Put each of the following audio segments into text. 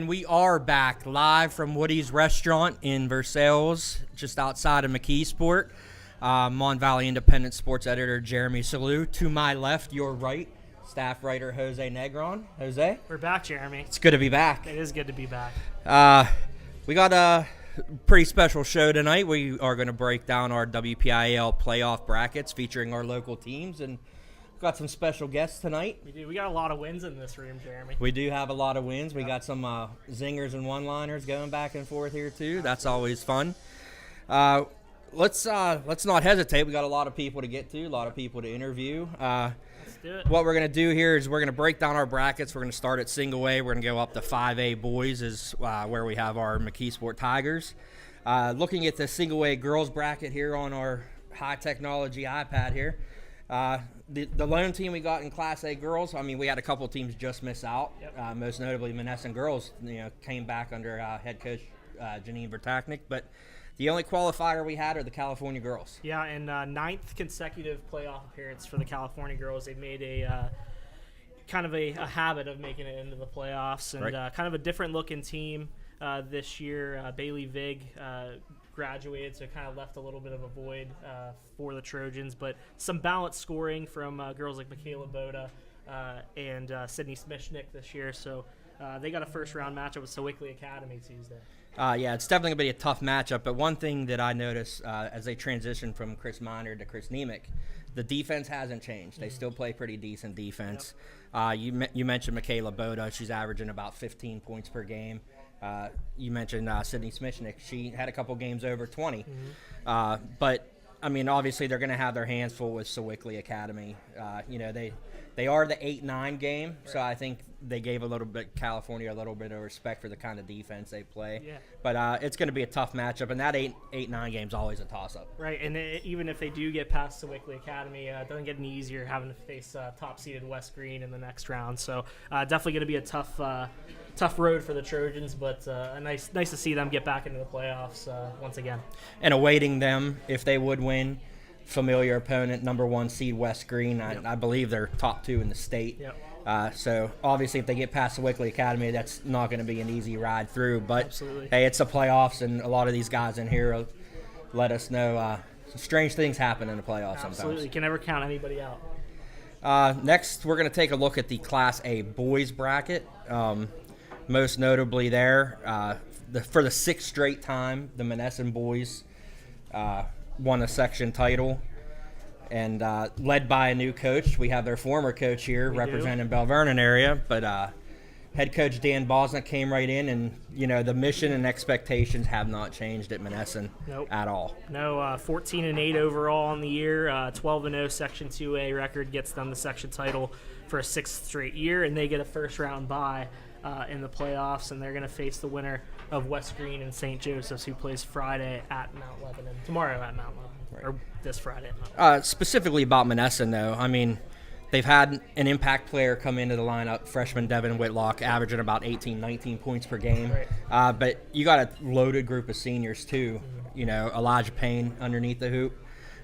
And we are back live from Woody's Restaurant in Versailles, just outside of McKeesport. Mon Valley Independent Sports Editor Jeremy Salou. To my left, your right, staff writer Jose Negron. Jose? We're back, Jeremy. It's good to be back. It is good to be back. We got a pretty special show tonight. We are going to break down our WPIAL playoff brackets featuring our local teams, and got some special guests tonight. We do. We got a lot of wins in this room, Jeremy. We do have a lot of wins. We got some zingers and one-liners going back and forth here too. That's always fun. Let's not hesitate. We got a lot of people to get to, a lot of people to interview. Let's do it. What we're going to do here is we're going to break down our brackets. We're going to start at single A. We're going to go up to 5A boys is where we have our McKeesport Tigers. Looking at the single A girls bracket here on our high technology iPad here. The lone team we got in Class A girls, I mean, we had a couple teams just miss out. Yep. Most notably, Menneson girls, came back under head coach Janine Vertachnik. But the only qualifier we had are the California girls. Yeah, and ninth consecutive playoff appearance for the California girls. They've made a kind of a habit of making it into the playoffs, and Right. kind of a different looking team this year. Bailey Vig graduated, so kind of left a little bit of a void for the Trojans, but some balanced scoring from girls like Michaela Boda and Sydney Smishnik this year, so they got a first round matchup with Sewickley Academy Tuesday. Yeah, it's definitely going to be a tough matchup, but one thing that I noticed as they transition from Chris Miner to Chris Nemec, the defense hasn't changed. They still play pretty decent defense. Yep. You mentioned Michaela Boda. She's averaging about 15 points per game. You mentioned Sydney Smishnik. She had a couple games over 20. But, I mean, obviously they're going to have their hands full with Sewickley Academy. They are the 8-9 game, right. So I think they gave California a little bit of respect for the kind of defense they play. Yeah. But it's going to be a tough matchup, and that 8-9 game is always a toss-up. Right, and even if they do get past Sewickley Academy, it doesn't get any easier having to face top-seeded West Green in the next round. So definitely going to be a tough road for the Trojans, but nice to see them get back into the playoffs once again. And awaiting them, if they would win, familiar opponent, number 1 seed West Green. I believe they're top 2 in the state. Yep. So obviously if they get past the Sewickley Academy, that's not going to be an easy ride through. But absolutely. Hey, it's the playoffs, and a lot of these guys in here let us know some strange things happen in the playoffs sometimes. Absolutely. You can never count anybody out. Next, we're going to take a look at the Class A boys bracket. Most notably there, for the 6th straight time, the Menneson boys won a section title, and led by a new coach. We have their former coach here representing Bell Vernon area, but head coach Dan Bosnick came right in, and the mission and expectations have not changed at Menneson at all. No, 14-8 overall on the year, 12-0 Section 2A record gets them the section title for a 6th straight year, and they get a first round bye in the playoffs, and they're going to face the winner of West Green and St. Joseph's, who plays Friday at Mount Lebanon, tomorrow at Mount Lebanon, or this Friday at Mount Lebanon. Specifically about Menneson, though, I mean, they've had an impact player come into the lineup, freshman Devin Whitlock, averaging about 18, 19 points per game. Right. But you got a loaded group of seniors, too. Elijah Payne underneath the hoop,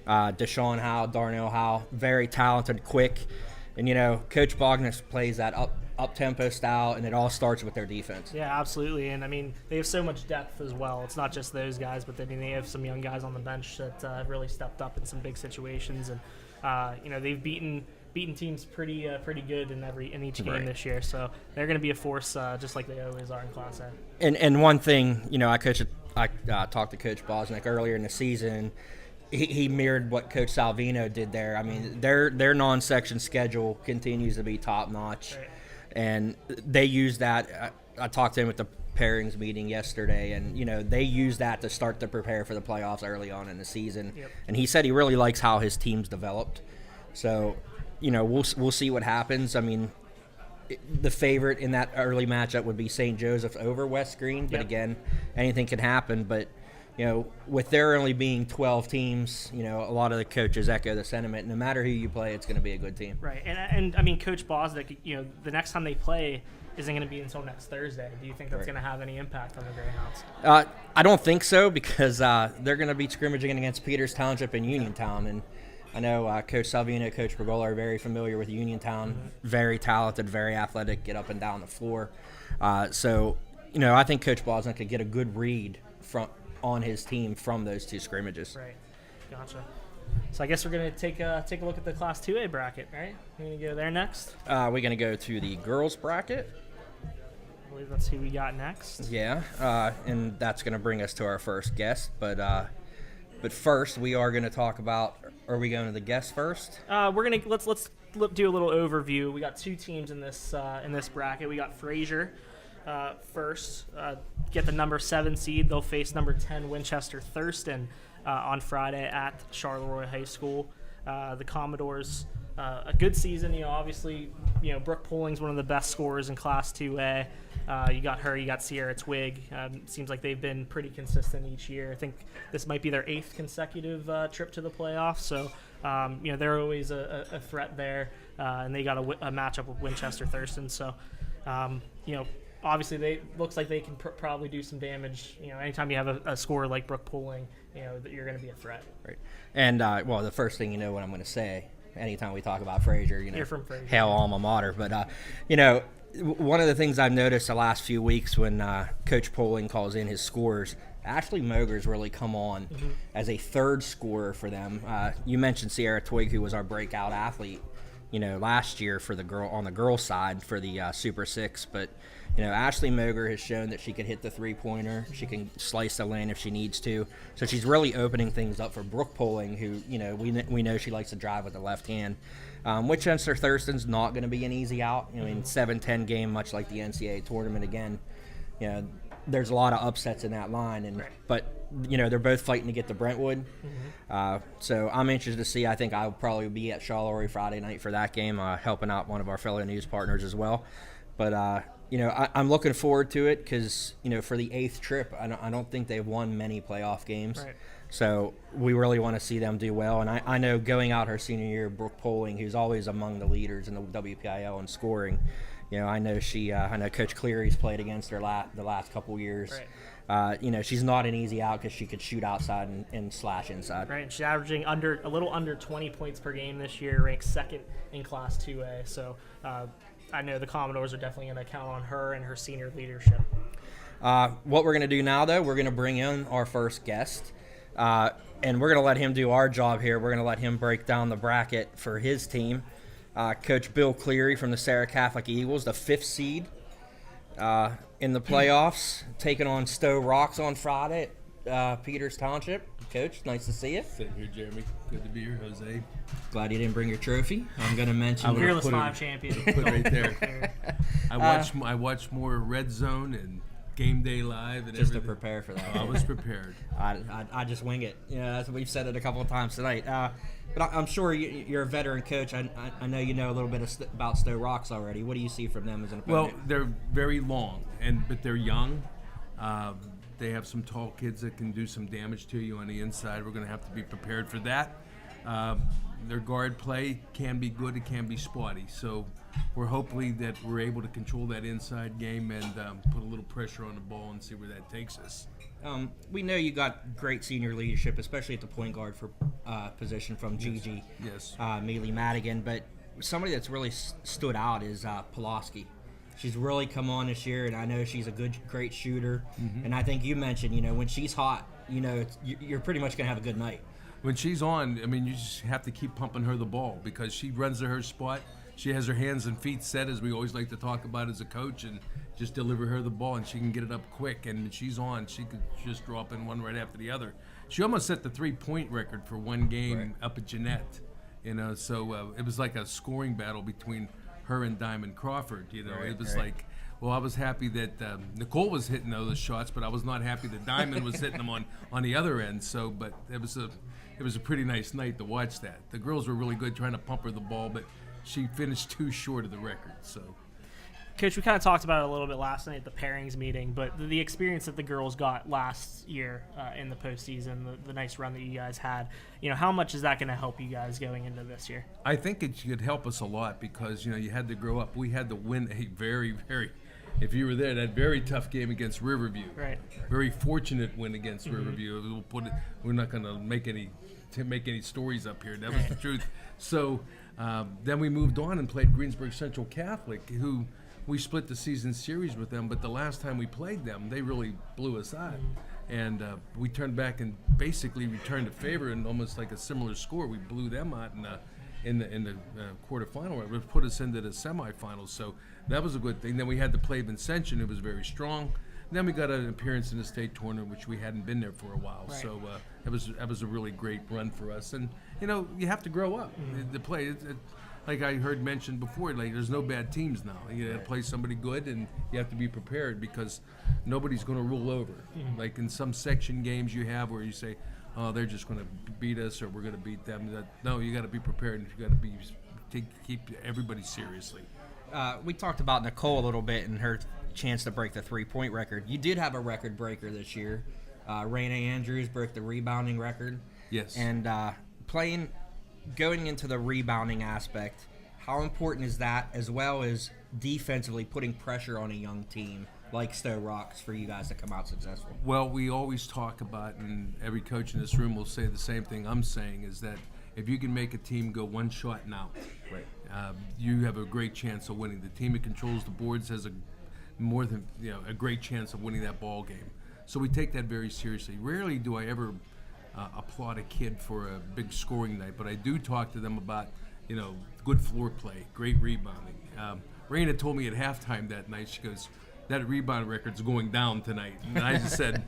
Deshaun Howe, Darnell Howe, very talented, quick. And, Coach Bognes plays that up-tempo style, and it all starts with their defense. Yeah, absolutely. And, I mean, they have so much depth as well. It's not just those guys, but they have some young guys on the bench that have really stepped up in some big situations. And, they've beaten teams pretty good in each game this year. So they're going to be a force just like they always are in Class A. And one thing, I talked to Coach Bosnick earlier in the season. He mirrored what Coach Salvino did there. I mean, their non-section schedule continues to be top-notch. Right. And they use that. I talked to him at the pairings meeting yesterday, and, they use that to start to prepare for the playoffs early on in the season. Yep. And he said he really likes how his team's developed. So, we'll see what happens. I mean, the favorite in that early matchup would be St. Joseph over West Green. But, again, anything can happen. But, with there only being 12 teams, a lot of the coaches echo the sentiment. No matter who you play, it's going to be a good team. Right. And I mean, Coach Bosnick, the next time they play isn't going to be until next Thursday. Do you think that's going to have any impact on the Greyhounds? I don't think so, because they're going to be scrimmaging against Peters Township and Uniontown. And I know Coach Salvino, Coach Bergola are very familiar with Uniontown. Very talented, very athletic, get up and down the floor. So I think Coach Bosnick could get a good read on his team from those 2 scrimmages. Right. Gotcha. So I guess we're going to take a look at the Class 2A bracket, right? We're going to go there next. We're going to go to the girls bracket. I believe that's who we got next. Yeah, and that's going to bring us to our first guest. But first, we are going to talk about. Are we going to the guests first? We're gonna let's do a little overview. We got 2 teams in this bracket. We got Fraser first, get the number 7 seed. They'll face number 10 Winchester Thurston on Friday at Charleroi High School. The Commodores, a good season. Obviously, Brooke Polling's one of the best scorers in Class 2A. You got her, you got Sierra Twig. Seems like they've been pretty consistent each year. I think this might be their 8th consecutive trip to the playoffs. So, they're always a threat there. And they got a matchup with Winchester Thurston. So, obviously looks like they can probably do some damage. Anytime you have a scorer like Brooke Polling, that you're going to be a threat. Right. And, the first thing what I'm going to say, anytime we talk about Fraser, You're from Fraser. Hail alma mater. But, one of the things I've noticed the last few weeks when Coach Polling calls in his scores, Ashley Moger's really come on as a 3rd scorer for them. You mentioned Sierra Twig, who was our breakout athlete, last year for on the girls' side for the Super 6. But, Ashley Moger has shown that she can hit the 3-pointer. She can slice the lane if she needs to. So she's really opening things up for Brooke Polling, who, we know she likes to drive with the left hand. Winchester Thurston's not going to be an easy out. 7-10 game, much like the NCAA tournament again. There's a lot of upsets in that line, but they're both fighting to get to Brentwood. So I'm interested to see. I think I'll probably be at Charleroi Friday night for that game, helping out one of our fellow news partners as well. But I'm looking forward to it because for the 8th trip, I don't think they've won many playoff games. Right. So we really want to see them do well. And I know going out her senior year, Brooke Polling, who's always among the leaders in the WPIAL in scoring, I know Coach Cleary's played against her the last couple years. Right. She's not an easy out because she could shoot outside and slash inside. Right, and she's averaging a little under 20 points per game this year, ranked 2nd in Class 2A. So I know the Commodores are definitely going to count on her and her senior leadership. What we're going to do now, though, we're going to bring in our first guest. And we're going to let him do our job here. We're going to let him break down the bracket for his team. Coach Bill Cleary from the Sarah Catholic Eagles, the 5th seed in the playoffs, taking on Stowe Rocks on Friday at Peters Township. Coach, nice to see you. Same here, Jeremy. Good to be here, Jose. Glad you didn't bring your trophy. I'm going to mention Fearless 5 champion. Put it right there. I watch more Red Zone and Game Day Live and just everything. to prepare for that. I was prepared. I just wing it. That's what we've said it a couple of times tonight. But I'm sure you're a veteran coach. I know you know a little bit about Stowe Rocks already. What do you see from them as an opponent? Well, they're very long, but they're young. They have some tall kids that can do some damage to you on the inside. We're going to have to be prepared for that. Their guard play can be good. It can be spotty. So we're hopefully that we're able to control that inside game and put a little pressure on the ball and see where that takes us. We know you got great senior leadership, especially at the point guard for position from Gigi. Yes. Mealy Madigan. But somebody that's really stood out is Pulaski. She's really come on this year, and I know she's a great shooter. Mm-hmm. And I think you mentioned, when she's hot, you're pretty much going to have a good night. When she's on, you just have to keep pumping her the ball because she runs to her spot. She has her hands and feet set, as we always like to talk about as a coach, and just deliver her the ball, and she can get it up quick. And when she's on, she could just drop in one right after the other. She almost set the 3-point record for one game up at Jeanette. So it was like a scoring battle between her and Diamond Crawford. It was like, well, I was happy that Nicole was hitting those shots, but I was not happy that Diamond was hitting them on the other end. So, but it was a pretty nice night to watch that. The girls were really good trying to pump her the ball, but she finished too short of the record. So, Coach, we kind of talked about it a little bit last night at the pairings meeting, but the experience that the girls got last year in the postseason, the nice run that you guys had, how much is that going to help you guys going into this year? I think it could help us a lot because, you had to grow up. We had to win a very, very, if you were there, that very tough game against Riverview. Right. Very fortunate win against Riverview. We're not going to make any stories up here. That was the truth. So then we moved on and played Greensburg Central Catholic, who we split the season series with them, but the last time we played them, they really blew us out. And we turned back and basically returned a favor in almost like a similar score. We blew them out in the quarterfinal, which put us into the semifinals. So that was a good thing. Then we had to play Vincentian, who was very strong. And then we got an appearance in the state tournament, which we hadn't been there for a while. Right. So that was a really great run for us. And you have to grow up. The play. Like I heard mentioned before, like there's no bad teams now. You got to play somebody good, and you have to be prepared because nobody's going to rule over. Like in some section games you have where you say, "Oh, they're just going to beat us, or we're going to beat them." No, you got to be prepared, and you got to keep everybody seriously. We talked about Nicole a little bit and her chance to break the 3-point record. You did have a record breaker this year. Raina Andrews broke the rebounding record. Yes. And going into the rebounding aspect, how important is that, as well as defensively putting pressure on a young team like Stowe Rocks for you guys to come out successful? Well, we always talk about, and every coach in this room will say the same thing I'm saying, is that if you can make a team go one shot and out, Right. You have a great chance of winning. The team that controls the boards has a great chance of winning that ball game. So we take that very seriously. Rarely do I ever applaud a kid for a big scoring night, but I do talk to them about, good floor play, great rebounding. Raina told me at halftime that night, she goes, "That rebound record's going down tonight." And I just said,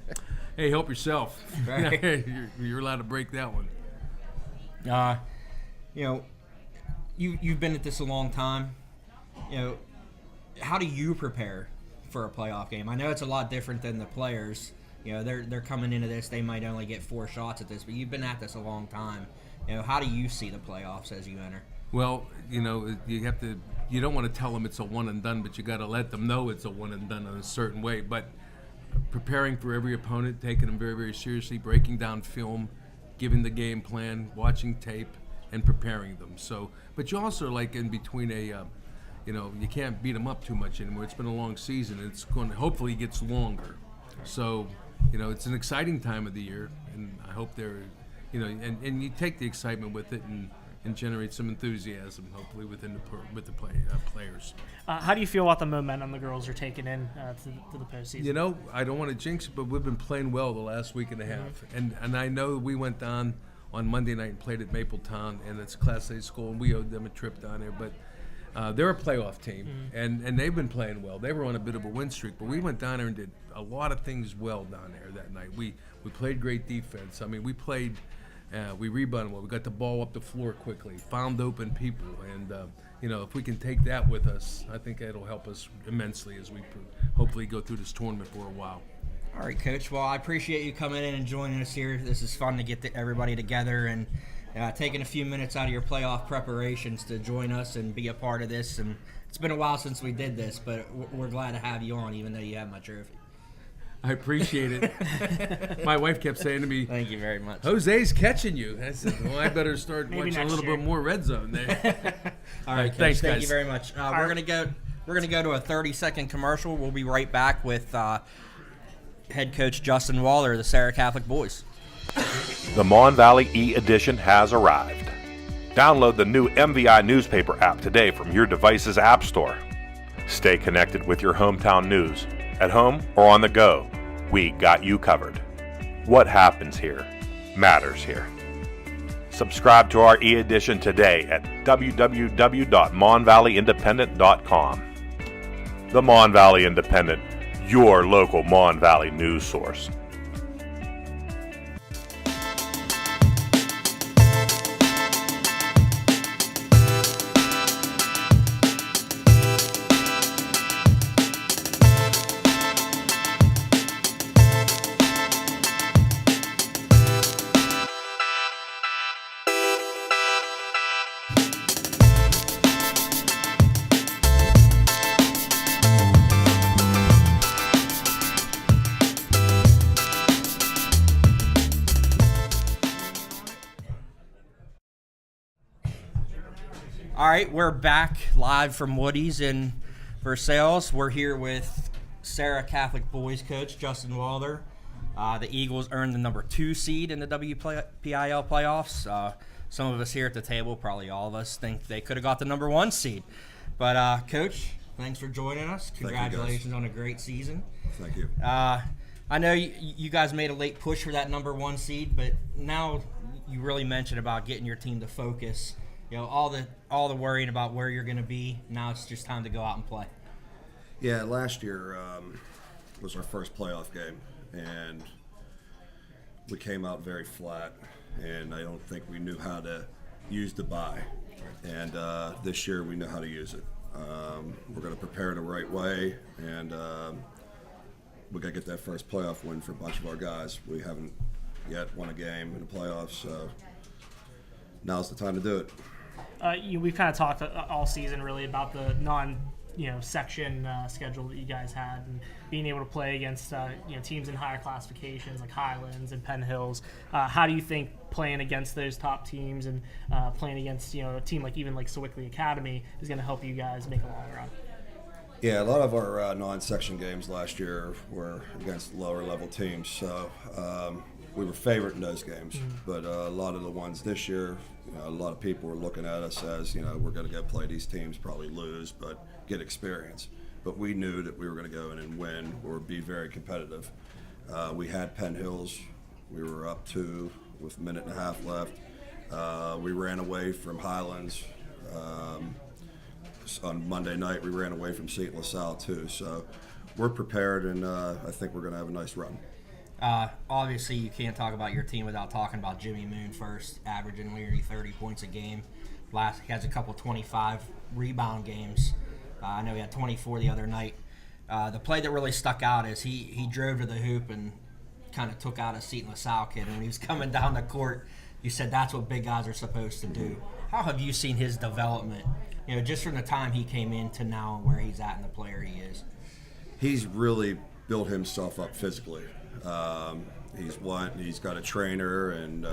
"Hey, help yourself." Right. You're allowed to break that one. You've been at this a long time. How do you prepare for a playoff game? I know it's a lot different than the players. They're coming into this, they might only get 4 shots at this, but you've been at this a long time. How do you see the playoffs as you enter? Well, you don't want to tell them it's a one and done, but you got to let them know it's a one and done in a certain way. But preparing for every opponent, taking them very, very seriously, breaking down film, giving the game plan, watching tape, and preparing them. So, but you also like in between you can't beat them up too much anymore. It's been a long season. It's going to hopefully gets longer. So, it's an exciting time of the year, and I hope they're, and you take the excitement with it and generate some enthusiasm, hopefully with the players. How do you feel about the momentum the girls are taking in to the postseason? I don't want to jinx it, but we've been playing well the last week and a half, and I know we went down on Monday night and played at Mapletown, and it's a Class A school, and we owed them a trip down there, but they're a playoff team, and they've been playing well. They were on a bit of a win streak, but we went down there and did a lot of things well down there that night. We played great defense. I mean, we rebounded well. We got the ball up the floor quickly, found open people, and if we can take that with us, I think it'll help us immensely as we hopefully go through this tournament for a while. All right, Coach. Well, I appreciate you coming in and joining us here. This is fun to get everybody together and taking a few minutes out of your playoff preparations to join us and be a part of this. And it's been a while since we did this, but we're glad to have you on, even though you have my trophy. I appreciate it. My wife kept saying to me, "Thank you very much. Jose's catching you." I said, "Well, I better start watching a little bit more Red Zone there." All right, Coach, thanks, guys. Thank you very much. We're gonna go to a 30-second commercial. We'll be right back with head coach Justin Waller of the Sarah Catholic Boys. The Mon Valley e-edition has arrived. Download the new MVI newspaper app today from your device's app store. Stay connected with your hometown news, at home or on the go. We got you covered. What happens here matters here. Subscribe to our e-edition today at www.monvalleyindependent.com. The Mon Valley Independent, your local Mon Valley news source. All right, we're back live from Woody's in Versailles. We're here with Sarah Catholic Boys coach Justin Waller. The Eagles earned the number 2 seed in the WPIAL playoffs. Some of us here at the table, probably all of us, think they could have got the number 1 seed. But, Coach, thanks for joining us. you, guys. Congratulations on a great season. Thank you. I know you guys made a late push for that number 1 seed, but now you really mentioned about getting your team to focus. You know, all the worrying about where you're going to be. Now it's just time to go out and play. Yeah, last year was our first playoff game, and we came out very flat, and I don't think we knew how to use the bye. And this year we know how to use it. We're going to prepare the right way, and we got to get that first playoff win for a bunch of our guys. We haven't yet won a game in the playoffs, so now's the time to do it. We've kind of talked all season really about the section schedule that you guys had, and being able to play against teams in higher classifications like Highlands and Penn Hills. How do you think playing against those top teams and playing against a team like Sewickley Academy is going to help you guys make a long run? Yeah, a lot of our non-section games last year were against lower level teams, so we were favored in those games. But a lot of the ones this year, a lot of people were looking at us as, we're going to go play these teams, probably lose, but get experience. But we knew that we were going to go in and win or be very competitive. We had Penn Hills. We were up 2 with a minute and a half left. We ran away from Highlands. On Monday night, we ran away from St. LaSalle too. So we're prepared, and I think we're going to have a nice run. Obviously, you can't talk about your team without talking about Jimmy Moon first, averaging nearly 30 points a game. He has a couple 25 rebound games. I know he had 24 the other night. The play that really stuck out is he drove to the hoop and kind of took out a St. LaSalle kid. And when he was coming down the court, you said that's what big guys are supposed to do. How have you seen his development, just from the time he came in to now and where he's at and the player he is? He's really built himself up physically. He's got a trainer, and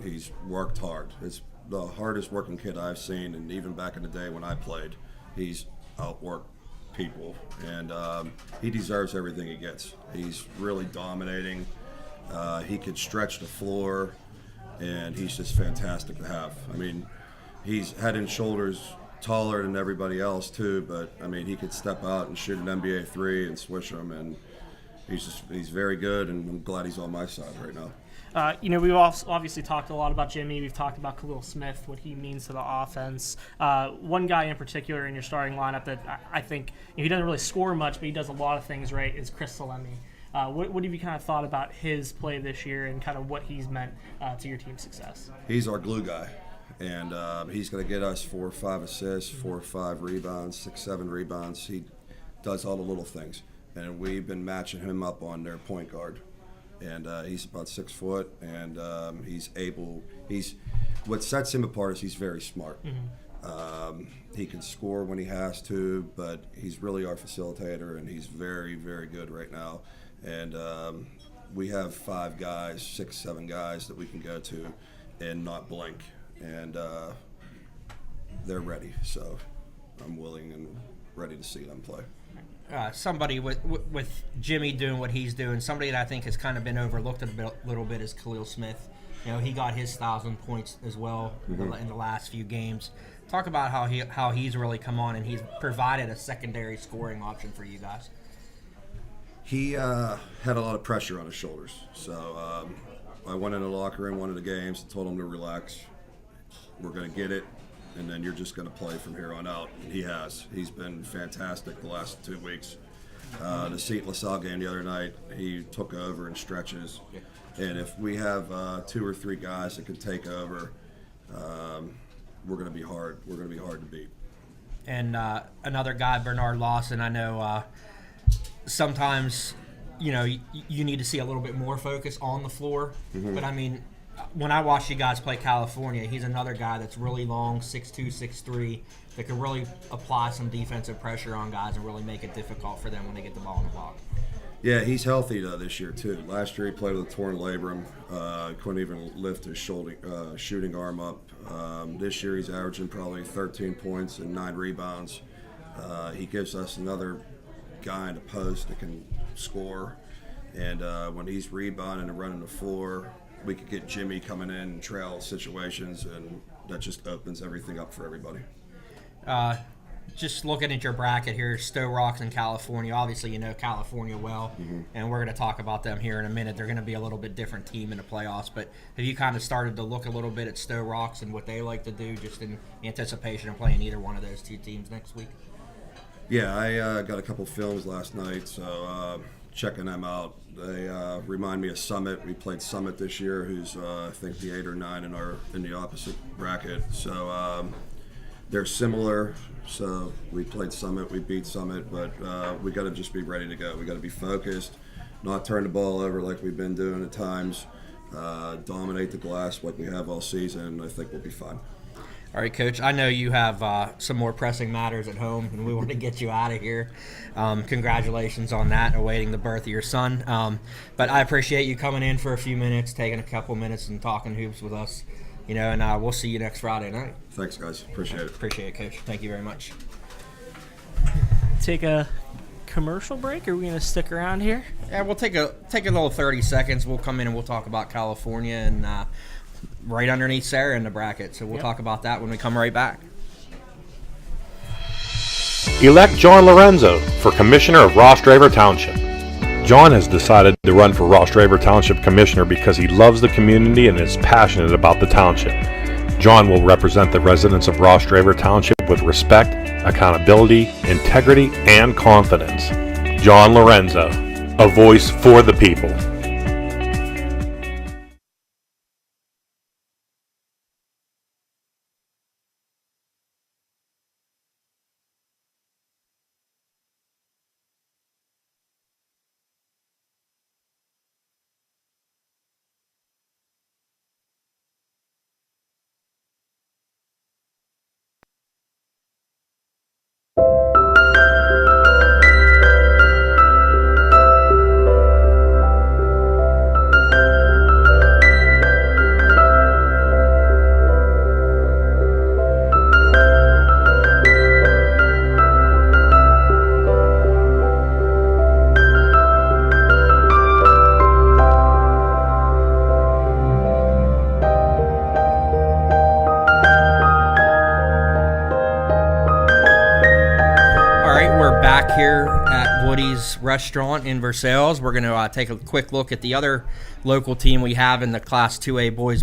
he's worked hard. It's the hardest working kid I've seen, and even back in the day when I played, he's outworked people, and he deserves everything he gets. He's really dominating. He could stretch the floor, and he's just fantastic to have. I mean, he's head and shoulders taller than everybody else too, but I mean, he could step out and shoot an NBA 3 and swish them, and he's very good, and I'm glad he's on my side right now. We've obviously talked a lot about Jimmy. We've talked about Khalil Smith, what he means to the offense. One guy in particular in your starting lineup that I think he doesn't really score much, but he does a lot of things right, is Chris Salemi. What have you kind of thought about his play this year and kind of what he's meant to your team's success? He's our glue guy, and he's going to get us 4 or 5 assists, 4 or 5 rebounds, 6, 7 rebounds. He does all the little things, and we've been matching him up on their point guard. And he's about 6 foot, and what sets him apart is he's very smart. He can score when he has to, but he's really our facilitator, and he's very, very good right now. And we have 5 guys, 6, 7 guys that we can go to and not blink, and they're ready. So I'm willing and ready to see them play. Somebody with Jimmy doing what he's doing, somebody that I think has kind of been overlooked a little bit is Khalil Smith. He got his 1,000 points as well in the last few games. Talk about how he's really come on and he's provided a secondary scoring option for you guys. He had a lot of pressure on his shoulders, so I went in the locker room one of the games and told him to relax. We're going to get it, and then you're just going to play from here on out. And he has. He's been fantastic the last 2 weeks. The St. LaSalle game the other night, he took over in stretches. And if we have 2 or 3 guys that can take over, we're going to be hard. We're going to be hard to beat. And another guy, Bernard Lawson, I know sometimes, you need to see a little bit more focus on the floor. But, I mean, when I watch you guys play California, he's another guy that's really long, 6'2", 6'3", that can really apply some defensive pressure on guys and really make it difficult for them when they get the ball in the block. Yeah, he's healthy this year too. Last year he played with a torn labrum. Couldn't even lift his shooting arm up. This year he's averaging probably 13 points and 9 rebounds. He gives us another guy in the post that can score. And when he's rebounding and running the floor, we could get Jimmy coming in trail situations, and that just opens everything up for everybody. just looking at your bracket here, Stowe Rocks and California. Obviously, you know California well, and we're going to talk about them here in a minute. They're going to be a little bit different team in the playoffs, but have you kind of started to look a little bit at Stowe Rocks and what they like to do just in anticipation of playing either one of those two teams next week? Yeah, I got a couple films last night, so checking them out. They remind me of Summit. We played Summit this year, who's I think the 8 or 9 in the opposite bracket. So they're similar. So we played Summit, we beat Summit, but we got to just be ready to go. We got to be focused, not turn the ball over like we've been doing at times, dominate the glass like we have all season. I think we'll be fine. All right, Coach, I know you have some more pressing matters at home, and we want to get you out of here. Congratulations on that, awaiting the birth of your son. But I appreciate you coming in for a few minutes, taking a couple minutes and talking hoops with us. You know, and we'll see you next Friday night. Thanks, guys. Appreciate it. Appreciate it, Coach. Thank you very much. Take a commercial break, or are we going to stick around here? Yeah, we'll take a little 30 seconds. We'll come in and we'll talk about California and right underneath Sarah in the bracket. So we'll talk about that when we come right back. Elect John Lorenzo for Commissioner of Ross Draver Township. John has decided to run for Ross Draver Township Commissioner because he loves the community and is passionate about the township. John will represent the residents of Ross Draver Township with respect, accountability, integrity, and confidence. John Lorenzo, a voice for the people. Restaurant in Versailles. We're going to take a quick look at the other local team we have in the Class 2A boys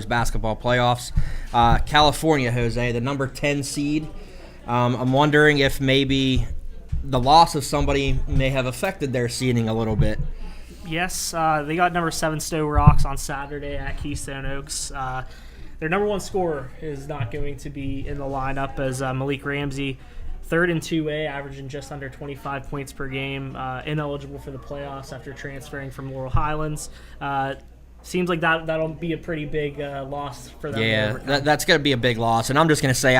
basketball playoffs. California, Jose, the number 10 seed. I'm wondering if maybe the loss of somebody may have affected their seeding a little bit. Yes, they got number 7 Stowe Rocks on Saturday at Keystone Oaks. Their number 1 scorer is not going to be in the lineup as Malik Ramsey, third in 2A, averaging just under 25 points per game, ineligible for the playoffs after transferring from Laurel Highlands. Seems like that'll be a pretty big loss for them. Yeah, that's going to be a big loss. And I'm just going to say,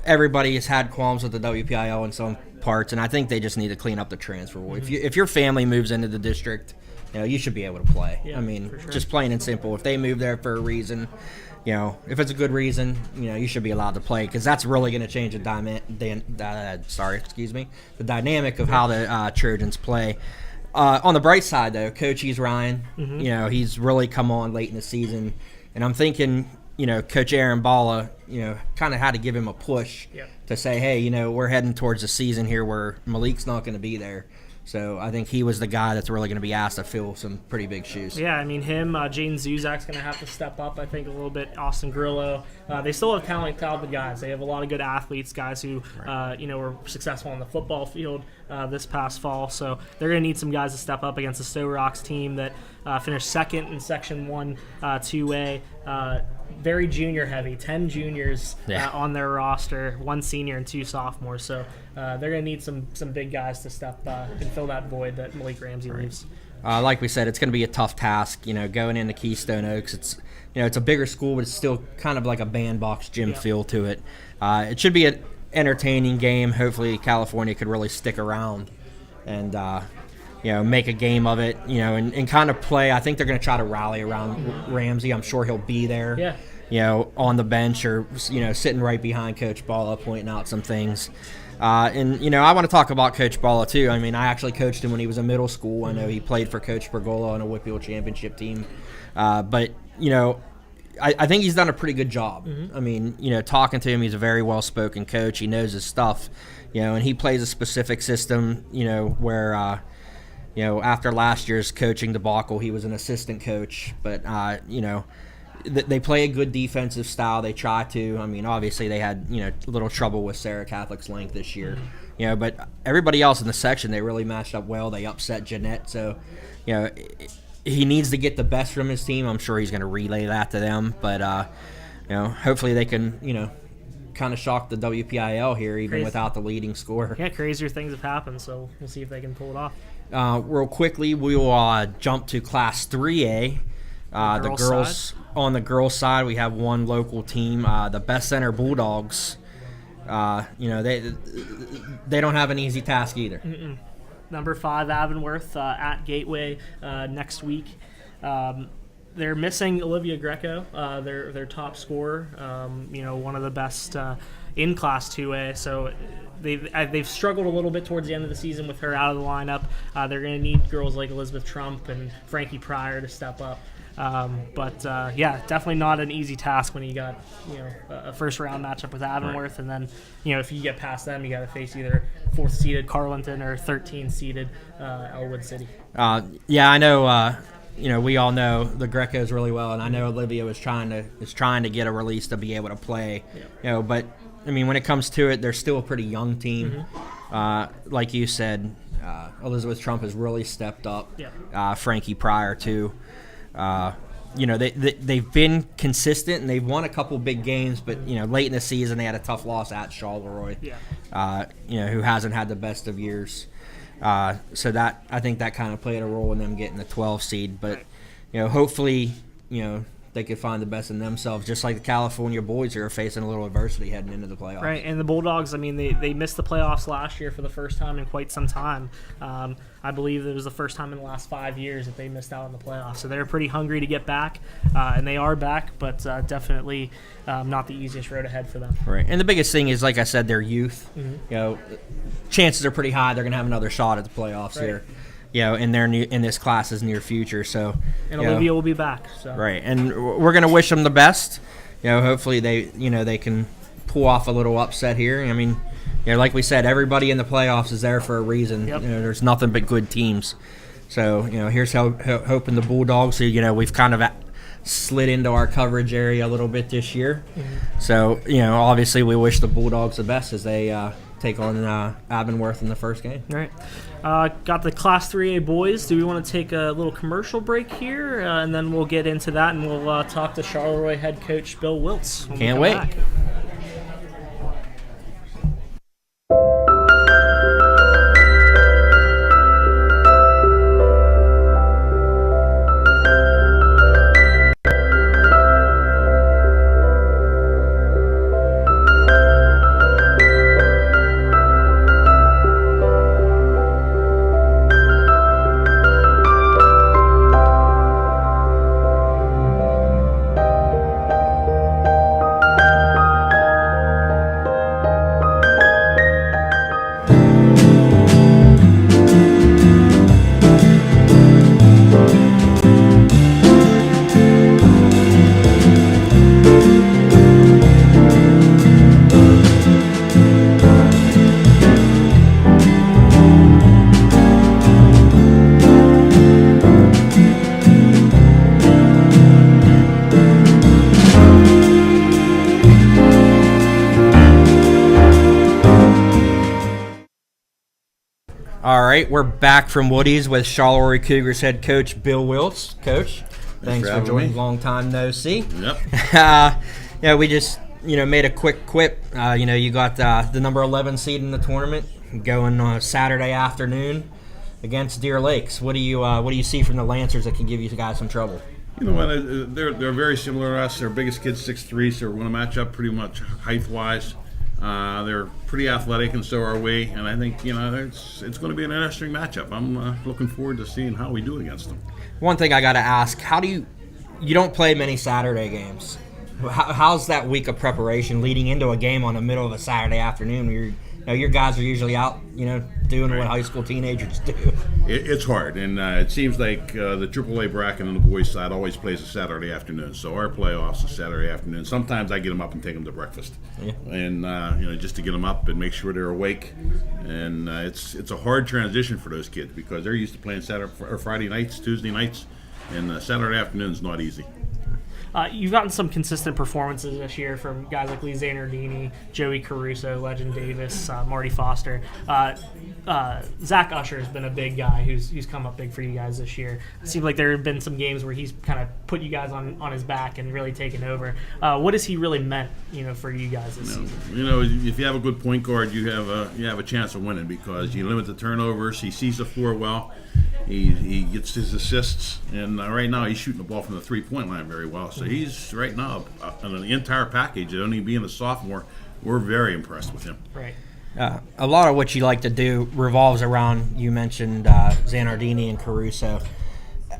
everybody has had qualms with the WPIAL in some parts, and I think they just need to clean up the transfer rule. Mm-hmm. If your family moves into the district, you should be able to play. Yeah, I mean, for sure. just plain and simple. If they move there for a reason, if it's a good reason, you should be allowed to play because that's really going to change the dynamic of how the Trojans play. On the bright side, though, Coach Ryan, he's really come on late in the season, and I'm thinking, Coach Aaron Balla, kind of had to give him a push to say, hey, we're heading towards a season here where Malik's not going to be there. So I think he was the guy that's really going to be asked to fill some pretty big shoes. Yeah, I mean, him, Jaden Zuzak's going to have to step up, I think, a little bit. Austin Grillo. They still have talented guys. They have a lot of good athletes, guys who, were successful on the football field this past fall. So they're going to need some guys to step up against the Stowe Rocks team that finished second in Section 1 2A. Very junior heavy, 10 juniors on their roster, 1 senior and 2 sophomores. So they're going to need some big guys to step and fill that void that Malik Ramsey leaves. Like we said, it's going to be a tough task. Going into Keystone Oaks, it's it's a bigger school, but it's still kind of like a bandbox gym feel to it. It should be an entertaining game. Hopefully, California could really stick around and make a game of it. And kind of play. I think they're going to try to rally around Ramsey. I'm sure he'll be there. Yeah. On the bench or sitting right behind Coach Balla, pointing out some things. And I want to talk about Coach Balla too. I mean, I actually coached him when he was in middle school. I know he played for Coach Bergola on a WPIAL championship team. But I think he's done a pretty good job. I mean, talking to him, he's a very well-spoken coach. He knows his stuff, and he plays a specific system, where, after last year's coaching debacle, he was an assistant coach. But, they play a good defensive style. They try to. I mean, obviously they had, a little trouble with Sarah Catholic's length this year. But everybody else in the section, they really matched up well. They upset Jeanette. So, he needs to get the best from his team. I'm sure he's going to relay that to them. But, hopefully they can, kind of shock the WPIAL here, even without the leading scorer. Yeah, crazier things have happened, so we'll see if they can pull it off. Real quickly, we will jump to Class 3A. The girls on the girls' side, we have one local team, the Best Center Bulldogs. They don't have an easy task either. Number 5, Avonworth at Gateway next week. They're missing Olivia Greco, their top scorer. One of the best in Class 2A. So they've struggled a little bit towards the end of the season with her out of the lineup. They're going to need girls like Elizabeth Trump and Frankie Pryor to step up. Definitely not an easy task when you got a first round matchup with Avonworth, and then if you get past them, you got to face either 4th seeded Carlinton or 13th seeded Elwood City. I know. We all know the Grecos really well, and I know Olivia is trying to get a release to be able to play. But I mean, when it comes to it, they're still a pretty young team. Like you said, Elizabeth Trump has really stepped up. Frankie Pryor too. They've been consistent and they've won a couple big games, but late in the season they had a tough loss at Charleroi, who hasn't had the best of years. So that, I think that kind of played a role in them getting the 12 seed. But hopefully they could find the best in themselves, just like the California boys who are facing a little adversity heading into the playoffs. Right, and the Bulldogs, I mean, they missed the playoffs last year for the first time in quite some time. I believe it was the first time in the last 5 years that they missed out on the playoffs. So they're pretty hungry to get back, and they are back, but definitely not the easiest road ahead for them. Right, and the biggest thing is, like I said, their youth. Chances are pretty high they're going to have another shot at the playoffs here. In this class's near future. So, and Olivia will be back. So. Right, and we're going to wish them the best. Hopefully they can pull off a little upset here. I mean, like we said, everybody in the playoffs is there for a reason. There's nothing but good teams. So, here's hoping the Bulldogs, who, we've kind of slid into our coverage area a little bit this year. So, obviously we wish the Bulldogs the best as they take on Avonworth in the first game. All right. Got the Class 3A boys. Do we want to take a little commercial break here? And then we'll get into that, and we'll talk to Charleroi head coach Bill Wiltz. Can't wait. Back. All right, we're back from Woody's with Charleroi Cougars head coach Bill Wiltz. Coach, thanks for joining. Long time no see. Yep. We just made a quick quip. You got the number 11 seed in the tournament going on Saturday afternoon against Deer Lakes. What do you see from the Lancers that can give you guys some trouble? You know what? They're very similar to us. Their biggest kid's 6'3", so we're going to match up pretty much height-wise. They're pretty athletic, and so are we. And I think it's going to be an interesting matchup. I'm looking forward to seeing how we do against them. One thing I got to ask: how do you don't play many Saturday games? How's that week of preparation leading into a game on the middle of a Saturday afternoon? Your guys are usually out, doing what high school teenagers do. It's hard, and it seems like the AAA bracket on the boys' side always plays a Saturday afternoon. So our playoffs are Saturday afternoon. Sometimes I get them up and take them to breakfast, and just to get them up and make sure they're awake. And it's a hard transition for those kids because they're used to playing Saturday or Friday nights, Tuesday nights, and Saturday afternoon's not easy. You've gotten some consistent performances this year from guys like Lee Zanardini, Joey Caruso, Legend Davis, Marty Foster. Zach Usher has been a big guy who's come up big for you guys this year. It seems like there have been some games where he's kind of put you guys on his back and really taken over. What has he really meant, for you guys this season? If you have a good point guard, you have a chance of winning because you limit the turnovers. He sees the floor well. He gets his assists, and right now he's shooting the ball from the three-point line very well. So he's right now on the entire package. Only being a sophomore, we're very impressed with him. Right. A lot of what you like to do revolves around, you mentioned Zanardini and Caruso.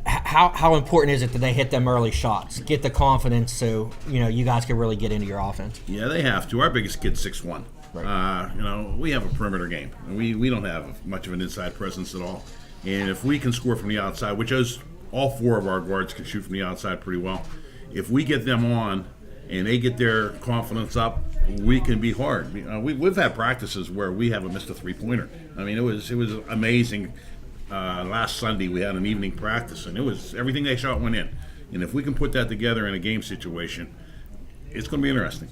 How important is it that they hit them early shots, get the confidence so you guys can really get into your offense? Yeah, they have to. Our biggest kid's 6'1". Right. We have a perimeter game. We don't have much of an inside presence at all. And if we can score from the outside, which is all four of our guards can shoot from the outside pretty well, if we get them on and they get their confidence up, we can be hard. We've had practices where we haven't missed a three-pointer. I mean, it was amazing. Last Sunday we had an evening practice, and it was everything they shot went in. And if we can put that together in a game situation, it's going to be interesting.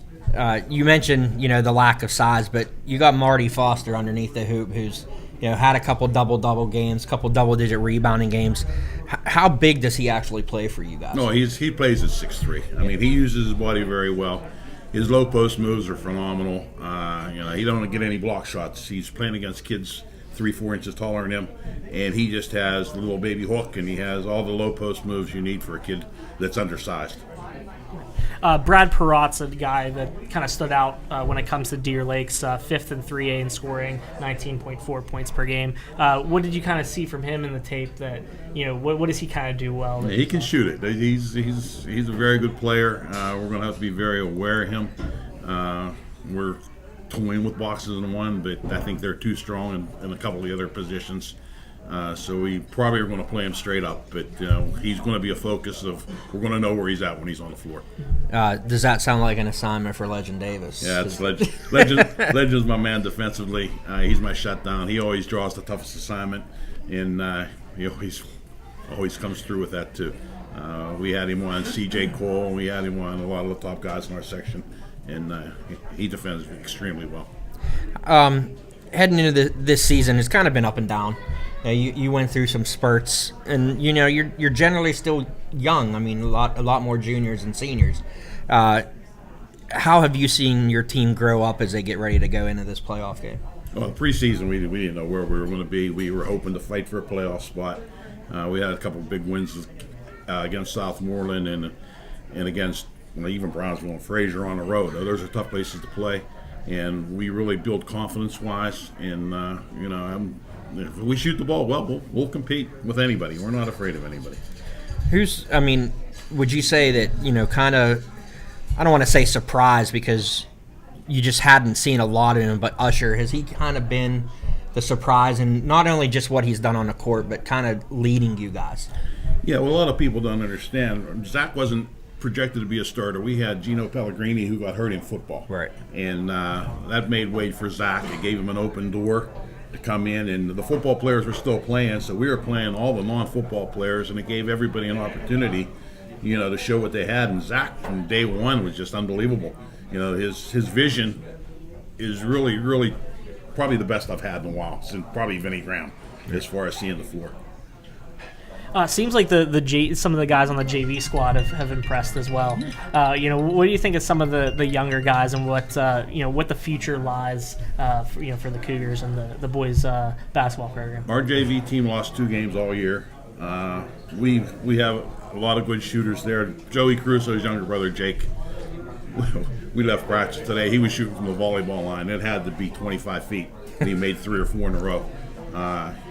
You mentioned the lack of size, but you got Marty Foster underneath the hoop, who's had a couple double games, couple double-digit rebounding games. How big does he actually play for you guys? No, he plays at 6'3". I mean, he uses his body very well. His low post moves are phenomenal. He don't get any block shots. He's playing against kids 3-4 inches taller than him, and he just has the little baby hook, and he has all the low post moves you need for a kid that's undersized. Brad Perot's a guy that kind of stood out when it comes to Deer Lakes, 5th in 3A in scoring, 19.4 points per game. What did you kind of see from him in the tape that, what does he kind of do well? Yeah, he can shoot it. He's a very good player. We're going to have to be very aware of him. We're toying with boxes in one, but I think they're too strong in a couple of the other positions. So we probably are going to play him straight up, but he's going to be a focus of we're going to know where he's at when he's on the floor. Does that sound like an assignment for Legend Davis? Yeah, it's Legend's my man defensively. He's my shutdown. He always draws the toughest assignment, and he always comes through with that too. We had him on C.J. Cole, and we had him on a lot of the top guys in our section, and he defends extremely well. Heading into this season, it's kind of been up and down. You went through some spurts, and you're generally still young. I mean, a lot more juniors and seniors. How have you seen your team grow up as they get ready to go into this playoff game? Well, preseason we didn't know where we were going to be. We were hoping to fight for a playoff spot. We had a couple of big wins against Southmoreland and against even Brownsville and Fraser on the road. Those are tough places to play, and we really build confidence-wise. And if we shoot the ball well, we'll compete with anybody. We're not afraid of anybody. Would you say that, kind of, I don't want to say surprised because you just hadn't seen a lot of him, but Usher, has he kind of been the surprise, and not only just what he's done on the court, but kind of leading you guys? Yeah, well, a lot of people don't understand. Zach wasn't projected to be a starter. We had Gino Pellegrini, who got hurt in football. Right. And that made way for Zach. It gave him an open door to come in, and the football players were still playing, so we were playing all the non-football players, and it gave everybody an opportunity, to show what they had. And Zach from day one was just unbelievable. His vision is really, really probably the best I've had in a while, since probably Vinnie Graham, as far as seeing the floor. Seems like some of the guys on the JV squad have impressed as well. What do you think of some of the younger guys and what the future lies for the Cougars and the boys basketball program? Our JV team lost 2 games all year. We have a lot of good shooters there. Joey Caruso's younger brother Jake. We left practice today. He was shooting from the volleyball line. It had to be 25 feet. And he made 3 or 4 in a row.